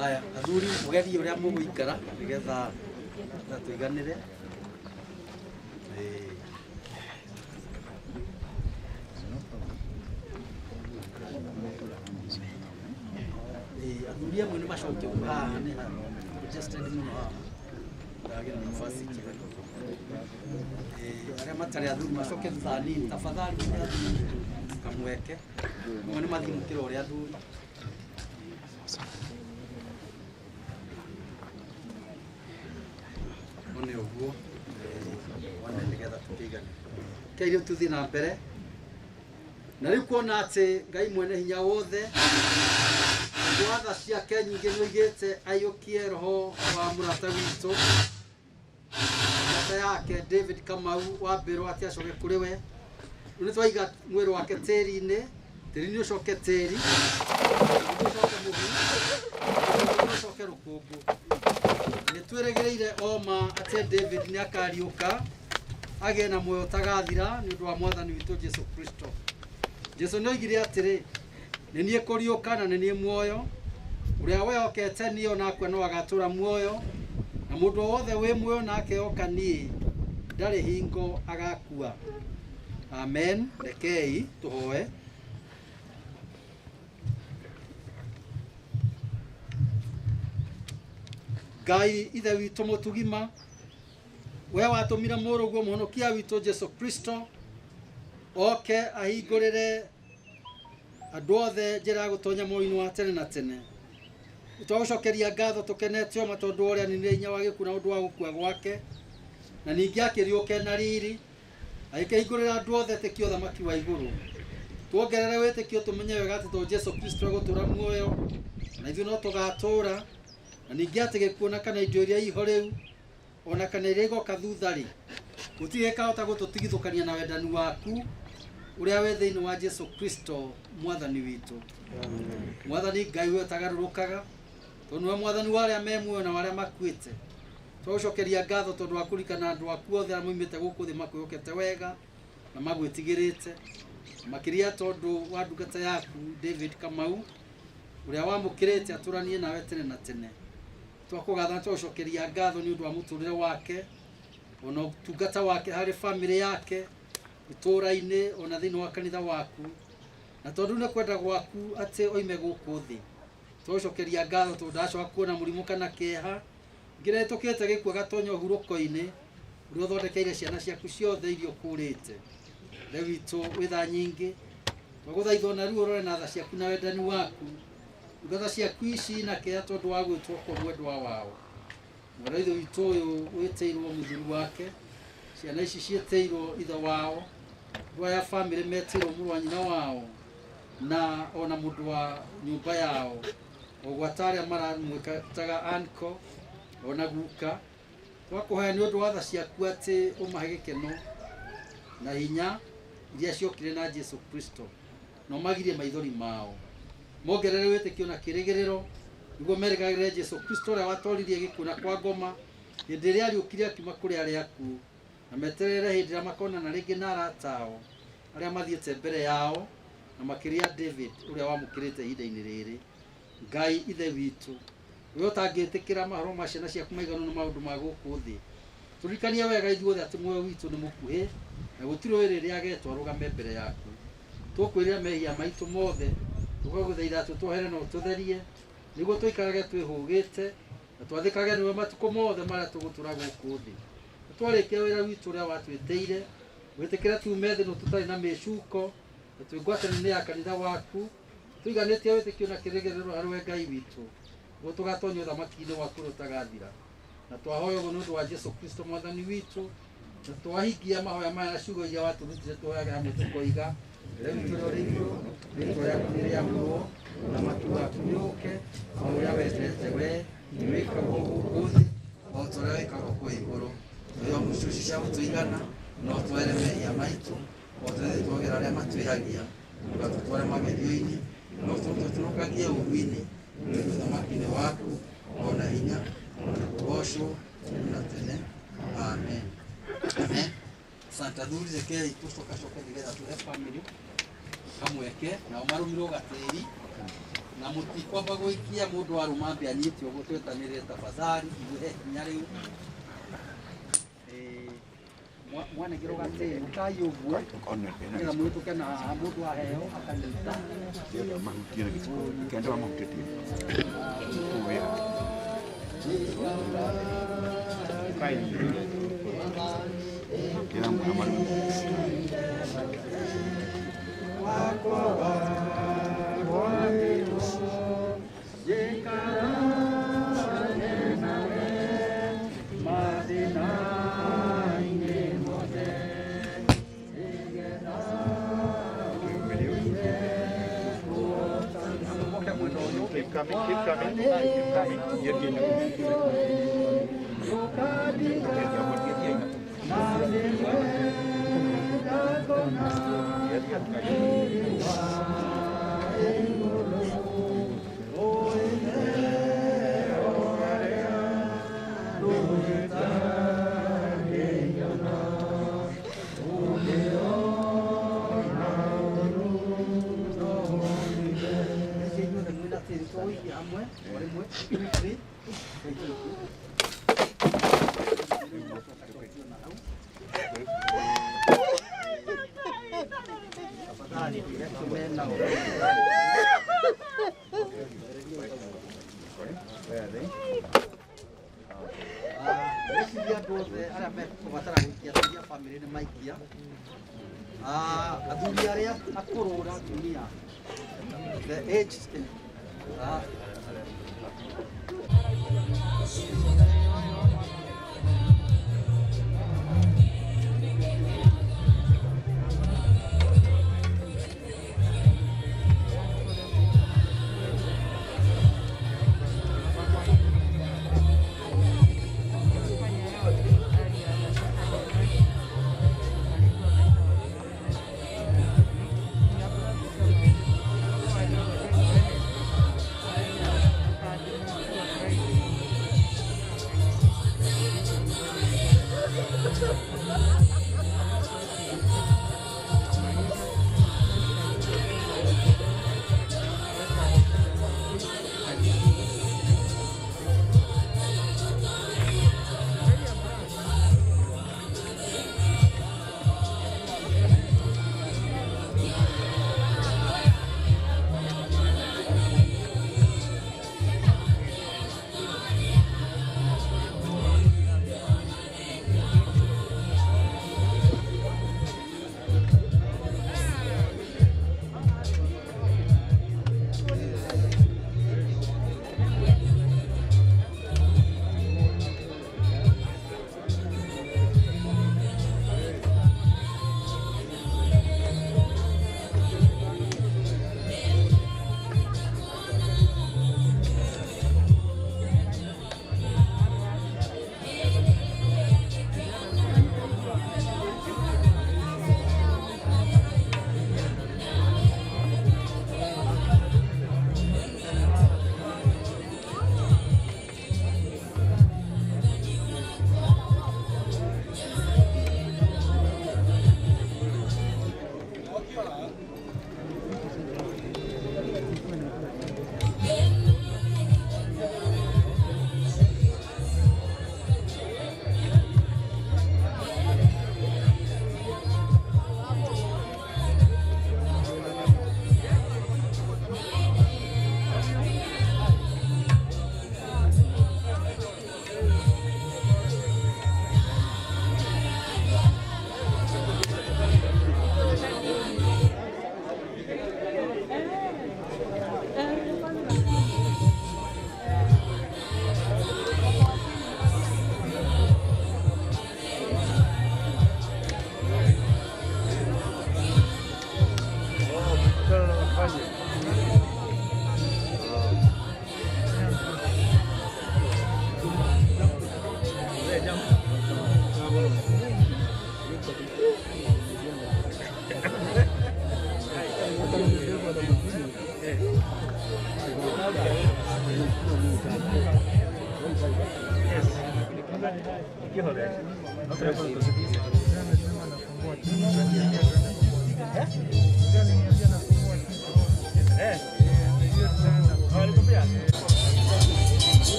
Haya, athuri mugerie uria muguikara nigetha tuiganire. Athuri amwe ni macoke haha ni suggested muno haha ndagira nafasi kidogo. Aria matari athuri macoke thani tafadhali kamweke mwe ni mathimukira uria athuri one uguo wane nigetha tutigane kairio tuthi na mbere na riu kuona ati Ngai mwene hinya wothe watha ciake nyingĩ nĩoigĩte aiyũkie roho wa mũrata witũ mũrata yake David Kamau wambĩrwo ati acoke kũrĩ we rĩu nĩtwaiga mwĩrĩ wake tĩri-inĩ tĩri-inĩ ũcoke tĩri ũcoke mũhu ũcoke rũkũngũ nĩtwĩrĩgĩrĩire oma atĩ David nĩakariũka agĩe na muoyo ũtagathira nĩ ũndũ wa mwathani witũ Jesu Kristo. Jesu nĩoigire atĩrĩ nĩ niĩ kũriũka na nĩ niĩ muoyo ũrĩa wehokete niĩ onakwe no agatũra muoyo na mũndũ wothe wĩ muoyo nake oka niĩ ndarĩ hingo agakua. Amen. Rekei tũhoe. Ngai ithe witũ mũtugima we watũmire mũrũguo mũhonokia witũ Jesu Kristo oke ahingũrĩre andũ othe njĩra ya gũtonya muoyo-inĩ wa tene na tene. Twagũcokeria ngatho tũkenete oma tondũ ũrĩa nĩ hinya wa gĩkuũ na ũndũ wa gũkua gwake na ningĩ akĩriũke na riri agĩkĩhingũrĩra andũ othe tĩkio ũthamaki wa igũrũ. Tuongerere wĩtĩkio tũmenye wega atĩ tondũ Jesu Kristo egũtũra muoyo na ithuĩ no tũgatũra na ningĩ atĩ gĩkuũ na kana indo iria iho rĩu ona kana iria igoka thutha-rĩ gũtirĩ gĩkahota gũtũtigithũkania na wendani waku ũrĩa wĩ thĩinĩ wa Jesu Kristo mwathani witũ. Mwathani Ngai we ũtagarũrũkaga tondũ nĩwe mwathani wa arĩa me muoyo na arĩa makuĩte. Twagũcokeria ngatho tondũ wa kũririkana andũ aku othe arĩa moimĩte gũkũ thĩ makwĩhokete wega na magwĩtigĩrĩte makĩria tondũ wa ndungata yaku David Kamau ũrĩa wamũkĩrĩte atũranie nawe tene na tene. Twakũgatha twagũcokeria ngatho nĩ ũndũ wa mũtũrĩre wake ona ũtungata wake harĩ bamĩrĩ yake itũũra-inĩ ona thĩinĩ wa kanitha waku na tondũ nĩ kwenda gwaku atĩ oime gũkũ thĩ. Twagũcokeria ngatho tondũ ndacoka kuona mũrimũ kana kĩeha ngĩra ĩtũkĩte gĩkuũ gatonya ũhurũko-inĩ ũrĩa ũthondekeire ciana ciaku ciothe iria ũkũrĩte. Ngai witũ wĩ tha nyingĩ twagũthaitha ona rĩu ũrore na tha ciaku na wendani waku ngatha ciaku ici na kĩeha tondũ wa gwĩtwo kwa mwendwa wao. Mwana ithe witũ ũyũ wĩtĩirwo mũthuri wake ciana ici ciĩtĩirwo ithe wao andũ aya bamĩrĩ metĩirwo mũrũ wa nyina wao na ona mũndũ wa nyũmba yao ũgwata arĩa maramwĩtaga uncle ona guka. Twakũhoya nĩ ũndũ wa tha ciaku atĩ ũmahe gĩkeno na hinya iria ciokire na Jesu Kristo no magirie maithori mao mongerere wĩtĩkio na kĩrĩgĩrĩro niguo merĩgagĩrĩre Jesu Kristo ũrĩa watoririe gĩkuũ kwa ngoma hĩndĩ ĩrĩa ariũkire akiuma kũrĩ arĩa akuũ na meterere hĩndĩ ĩrĩa makonana rĩngĩ na arata ao arĩa mathiĩte mbere yao na makĩria David ũrĩa wamũkĩrĩte ihinda-inĩ rĩrĩ. Ngai ithe witũ ũrĩa ũtangĩtĩkĩra mahoro ma ciana ciaku maiganu na maũndũ ma gũkũ thĩ, tũririkanie wega ithuothe atĩ muoyo witũ nĩ mũkuhĩ na gũtirĩ wĩrĩrĩ agetwo arũgame mbere yaku. Tũkwĩrĩra mehia maitũ mothe, tũgagũthaitha tũtwohere na ũtũtherie nĩguo tũikarage twĩhũgĩte na twathĩkage nĩwe matukũ mothe marĩa tũgũtũra gũkũ thĩ. Twarĩkia wĩra witũ ũrĩa watwĩtĩire, wĩtĩkĩre tuume thĩ no tũtarĩ na mĩcuko na twĩngwatanĩre ya kanitha waku, tũiganĩtie wĩtĩkio na kĩrĩgĩrĩro harĩ we Ngai witũ, nĩguo tũgatonya ũthamaki-inĩ waku ũtagathira. Na twahoya ũguo nĩ ũndũ wa Jesu Kristo mwathani witũ, na twahingia mahoya maya na ciugo iria watũrutire twoyage hamwe tũkoiga rĩu itũrĩ rĩitũ rĩtwa rĩaku nĩ rĩamũrwo na matu waku nĩũke o ũrĩa wendete we nĩwĩkagwo gũkũ thĩ o ta ũrĩa wĩkagwo kũu igũrũ. Tũrĩ o mũcuci cia gũtũigana no twere mehia maitũ o ta ũrĩa twogera arĩa matwĩhagia ndũgatũtware magerio-inĩ no tũtũrũkagie ũũru-inĩ ũthamaki-inĩ waku o na hinya ũgocwo na tene. Amen. Amen. Santa Dulce rekei tũcokacoke nĩgetha tũhe family kamweke nao marũmirwo gatĩri na mũtikwamba gũikia mũndũ warũma mbĩanĩtie ũguo twetanĩrĩre tafadhali iwe hinya rĩu mwanengĩrwo gatĩri ũkai ũguo nĩgetha mũhĩtũke na mũndũ aheo akanyita
kenda wamahutĩtie Keep coming.
The age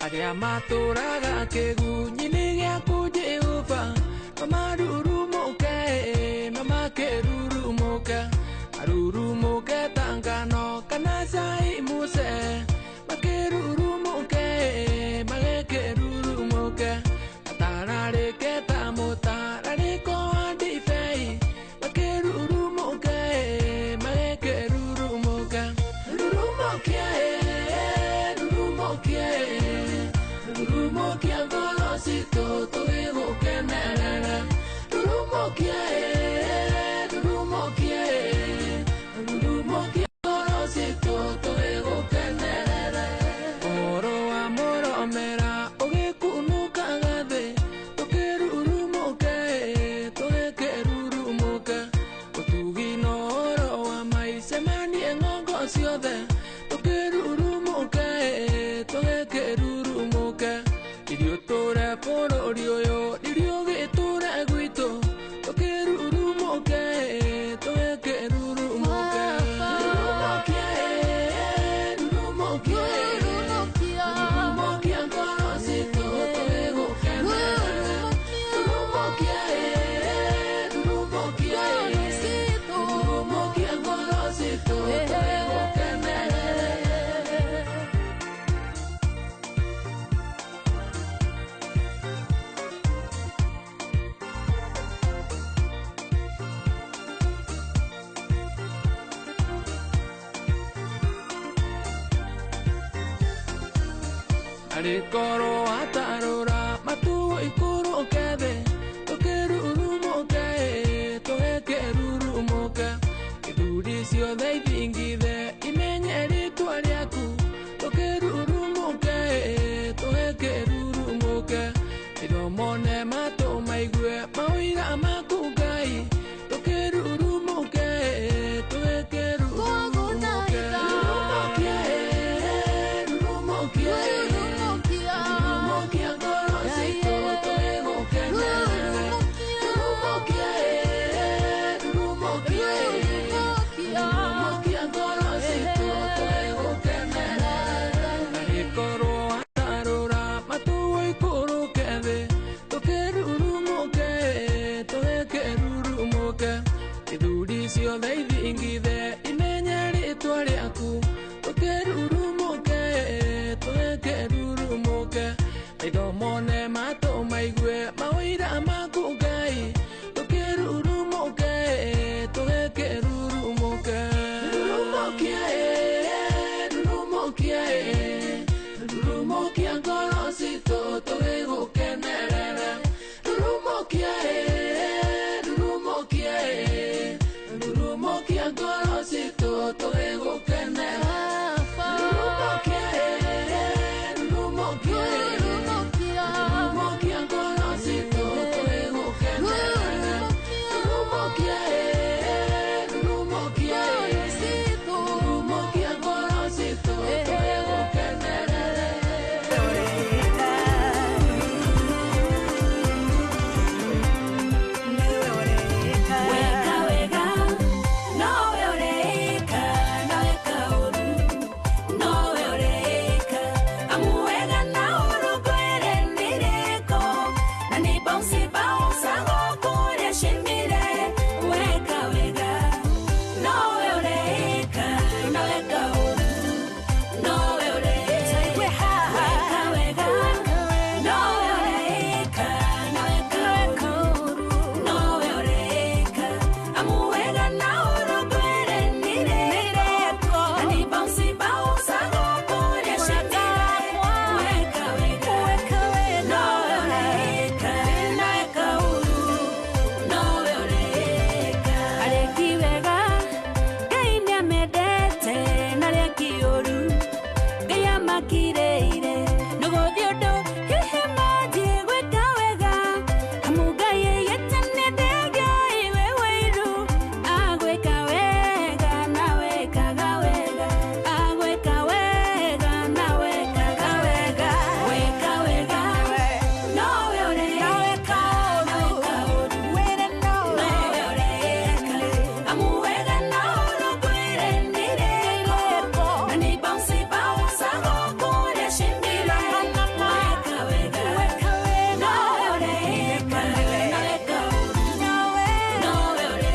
Aria maturaga kĩgunyi-inĩ gĩaku Jehova, no marurumũke, no makĩrurumũka, marurumũke ta ngano kana cai muce, makĩrurumũke, magĩkĩrurumũke, matararĩke ta mũtararĩko wa ndibei, makĩrurumũke, magĩkĩrurumũka, rurumũkia, rurumũkia, rurumũkia ngoro citũ tũgĩgũkenerera, rurumũkia, rurumũkia, rurumũkia ngoro citũ tũgĩgũkenerera. Ũhoro wa mũromera ũgĩkunũkaga thĩ, tũkĩrurumũka, tũgĩkĩrurumũka, ũtugi na ũhoro wa maicemanie ng'ongo ciothe, tũkĩrurumũka, tũgĩkĩrurumũka, irio tũre bũrũri ũyũ, irio gĩtũre gwitũ, tũkĩrurumũka, tũgĩkĩrurumũka, rurumũkia, rurumũkia, rurumũkia ngoro citũ tũgĩgũkenerera, rurumũkia, rurumũkia, rurumũkia ngoro citũ tũgĩgũkenerera. Arĩkorwo atarũra matu ikũrũke thĩ, tũkĩrurumũka, tũgĩkĩrurumũka, ithuri ciothe ithingithe imenye rĩtwa rĩaku, tũkĩrurumũka, tũgĩkĩrurumũka, irio mone matũ maigue maũira maku Ngai, tũkĩrurumũka, tũgĩkĩrurumũka, rurumũkia, rurumũkia, rurumũkia ngoro citũ tũgĩgũkenerera, rurumũkia, rurumũkia, rurumũkia ngoro citũ tũgĩgũkenerera. Arĩkorwo atarũra matu ikũrũke thĩ, tũkĩrurumũka, tũgĩkĩrurumũka, ithuri ciothe ithingithe imenye rĩtwa rĩaku, tũkĩrurumũka, tũgĩkĩrurumũka, maitho mone matũ maigue maũira maku Ngai, tũkĩrurumũka, tũgĩkĩrurumũka, rurumũkia, rurumũkia, rurumũkia ngoro citũ tũgĩgũkenerera, rurumũkia, rurumũkia, rurumũkia ngoro citũ tũgĩgũkenerera, rurumũkia, rurumũkia, rurumũkia ngoro citũ tũgĩgũkenerera, rurumũkia, rurumũkia, rurumũkia ngoro citũ tũgĩgũkenerera. makireire nuguthi undu hihi manjie gwika wega amungai yetene ndege iwe wiru agwika wega na wekaga wega agwika wega na wekaga wega weka wega no ore weka were no ore amuwega na oro kwere ndireko ani bouncy bounce go kore shindira weka wega no ore weka no ore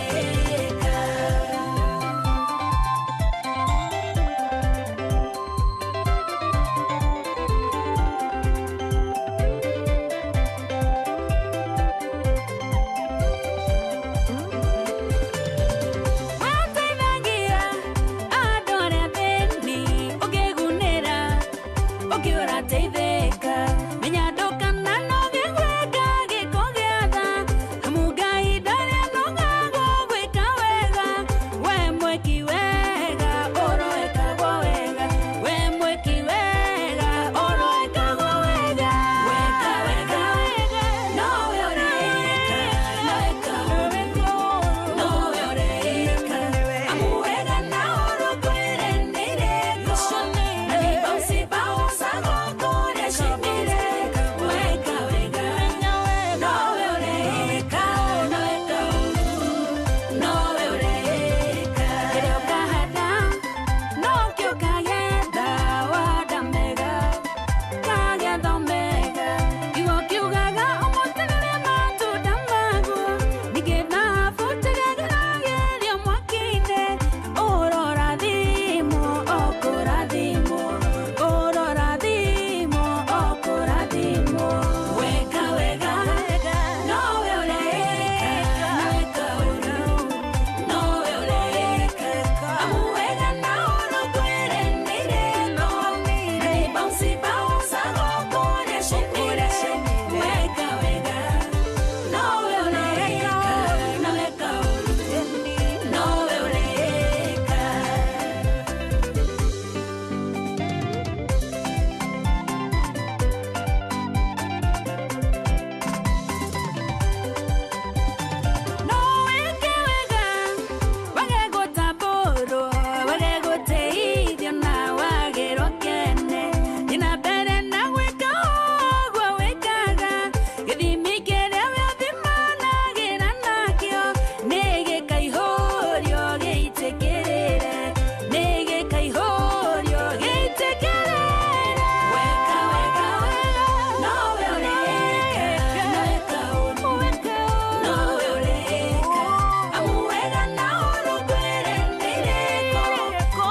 Wateithagia andũ arĩa thĩni ũkĩgunĩra ũkĩũrateithĩka menya ndũkana nogĩgwĩka gĩko gĩa tha amu Ngai ndarĩanogago gwĩka wega we mwĩki wega ũroĩkagwo wega we mwĩki wega ũroĩkagwo wega weka wega nowe ũrĩka nowe ũrĩka amu wega na oro kwere ndireko ani bouncy bounce agokore shindire weka wega nowe ũrĩka nowe ũrĩka kĩrĩa ũkahanda nokĩo ũkagetha wahanda mega kagetha mega kiugo kiugaga ũmũtĩrĩre matunda maguo ningĩ nabutigagĩragĩrio mwaki-inĩ ũrorathimwo ũkũrathimwo ũrorathimwo ũkũrathimwo weka wega nowe ũrĩka nowe ũrĩka amu wega na oro kwere ndireko ani bouncy bounce agokore shindire weka wega nowe ũrĩka nowe ũrĩka no weke wega wagegũtambũrwo wagegũteithio na wagĩrwo kene nyina mbere na gwĩka ũguo wĩkaga gĩthimi kĩrĩa wĩothimanagĩra nakĩo nĩ gĩkaihũrio gĩitĩkĩrĩre nĩ gĩkaihũrio gĩitĩkĩrĩre weka wega nowe ũrĩka nowe ũrĩka amu wega na oro kwere ndireko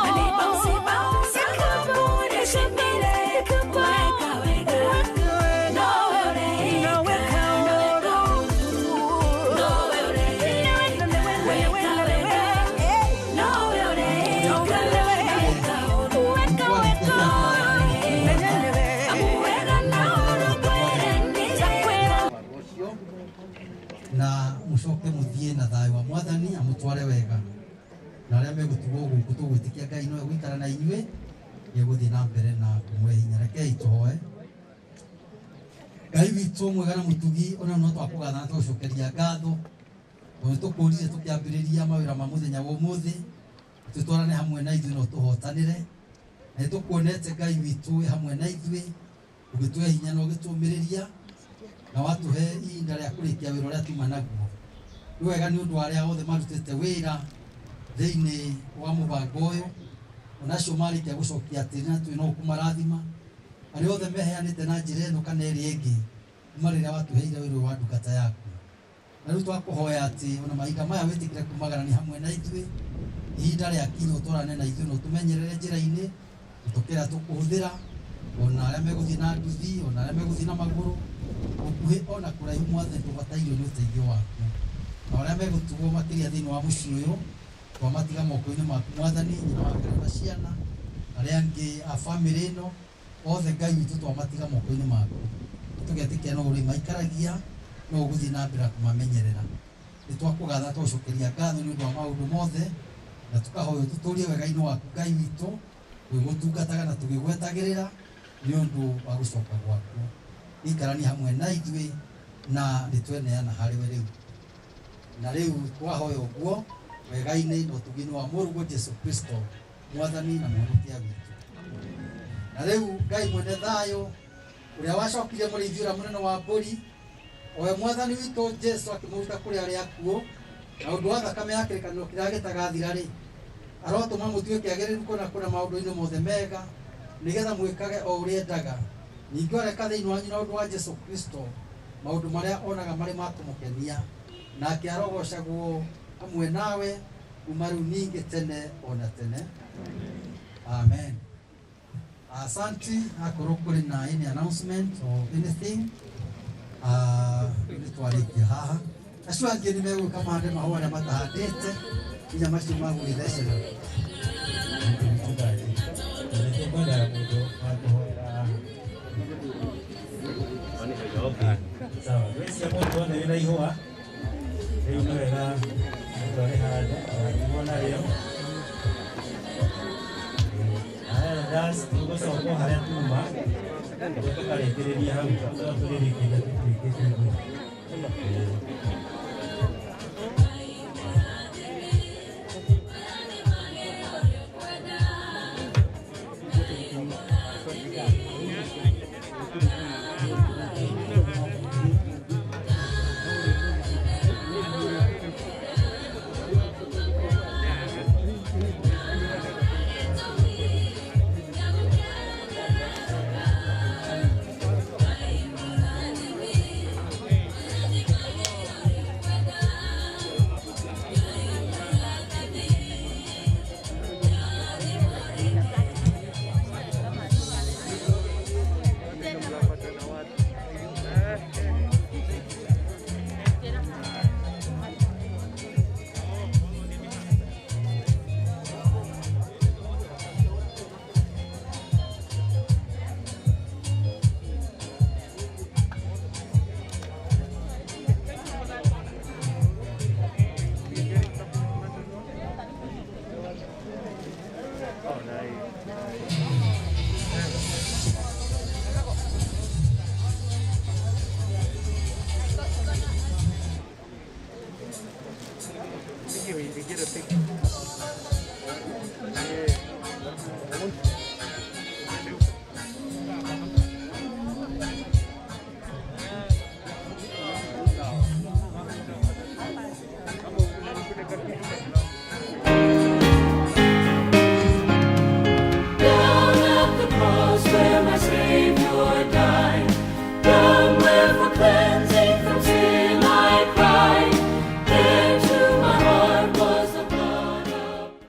ani bouncy bounce agokore shindire weka wega nowe ũrĩka nowe ũrĩka weka wega nowe ũrĩka amu wega na oro kwere ndireko
na mucoke muthie na thayo wa mwathani amutware wega na arĩa megũtigwo gũkũ tũgwĩtĩkia Ngai nowe gũikara na inyuĩ nĩegũthiĩ na mbere na kũmũhe hinya rekei tũhoe Ngai witũ mwega na mũtugi ona no twakũgatha na tũgũcokeria ngatho tondũ tũkũrire tũkĩambĩrĩria mawĩra ma mũthenya wa ũmũthĩ tũtwarane hamwe na ithuĩ no tũhotanĩre na nĩtũkuonete Ngai witũ wĩ hamwe na ithuĩ ũgĩtũhe hinya na ũgĩtũũmĩrĩria na watũhe ihinda rĩa kũrĩkia wĩra ũrĩa tuma naguo nĩ wega nĩ ũndũ wa arĩa othe marutĩte wĩra thĩinĩ wa mũbango ũyũ onacio marĩkia gũcokia atĩrĩ na twĩ no kũmarathima arĩa othe meheanĩte na njĩra ĩno kana ĩrĩa ĩngĩ kuma rĩrĩa watũheire wĩra ũyũ wa ndungata yaku na rĩu twakũhoya atĩ ona mahinda maya wĩtĩkĩre kumagarania hamwe na ithuĩ ihinda rĩakinya ũtwarane na ithuĩ na ũtũmenyerere njĩra-inĩ ũtũkĩra tũkũhũthĩra ona arĩa megũthiĩ na nduthi ona arĩa megũthiĩ na magũrũ ũkuhĩ ona kũraihu mwathani tũbatairio nĩ ũteithio waku na arĩa megũtugwo makĩria thĩinĩ wa mũciĩ ũyũ twamatiga moko-inĩ maku mwathani nyina wa Ngai na ciana arĩa angĩ a bamĩrĩ ĩno othe Ngai witũ twamatiga moko-inĩ maku tũgetĩkia no ũrĩ maikaragia no ũgũthiĩ na mbere kũmamenyerera nĩ twakũgatha tũcokeria ngatho nĩ ũndũ wa maũndũ mothe na tũkahoya tũtũrie wega-inĩ waku Ngai witũ gwĩgũtungataga na tũgĩgwetagĩrĩra nĩ ũndũ wa gũcoka gwaku. Ikarania hamwe na ithuĩ na nĩtweneana harĩ we rĩu. Na rĩu twahoya ũguo wega-inĩ na ũtugi-inĩ wa mũrũguo Jesu Kristo mwathani na mwonokia witũ. Na rĩu Ngai mwene thayũ ũrĩa wacokirie mũrĩithi ũrĩa mũnene wa mbũri, owe mwathani witũ Jesu akĩmũruta kũrĩ arĩa akuũ na ũndũ wa thakame ya kĩrĩkanĩro kĩrĩa gĩtagathira-rĩ, arotũma mũtuĩke agĩrĩru kũna maũndũ-inĩ mothe mega nĩgetha mwĩkage o ũrĩa endaga. Ningĩ oreka thĩinĩ wanyu na ũndũ wa Jesu Kristo maũndũ marĩa onaga marĩ ma kũmũkenia, nake arogocagwo hamwe nawe kuma rĩu ningĩ tene ona tene. Amen. Asanti. Akorwo kũrĩ na any announcement or anything, nĩtwarĩkia haha. Acio angĩ nĩmegwĩka mahande mahũa arĩa matahandĩte nginya macio magũgĩthecera.
Sawa, wĩcia mũndũ wothe wĩna ihũa rĩu nĩ wega mũtware hande ona rĩo. Tũgũcoka harĩa tuma tũkarĩkĩrĩria hau tũrĩrĩkĩria tũtuĩkĩte ũguo.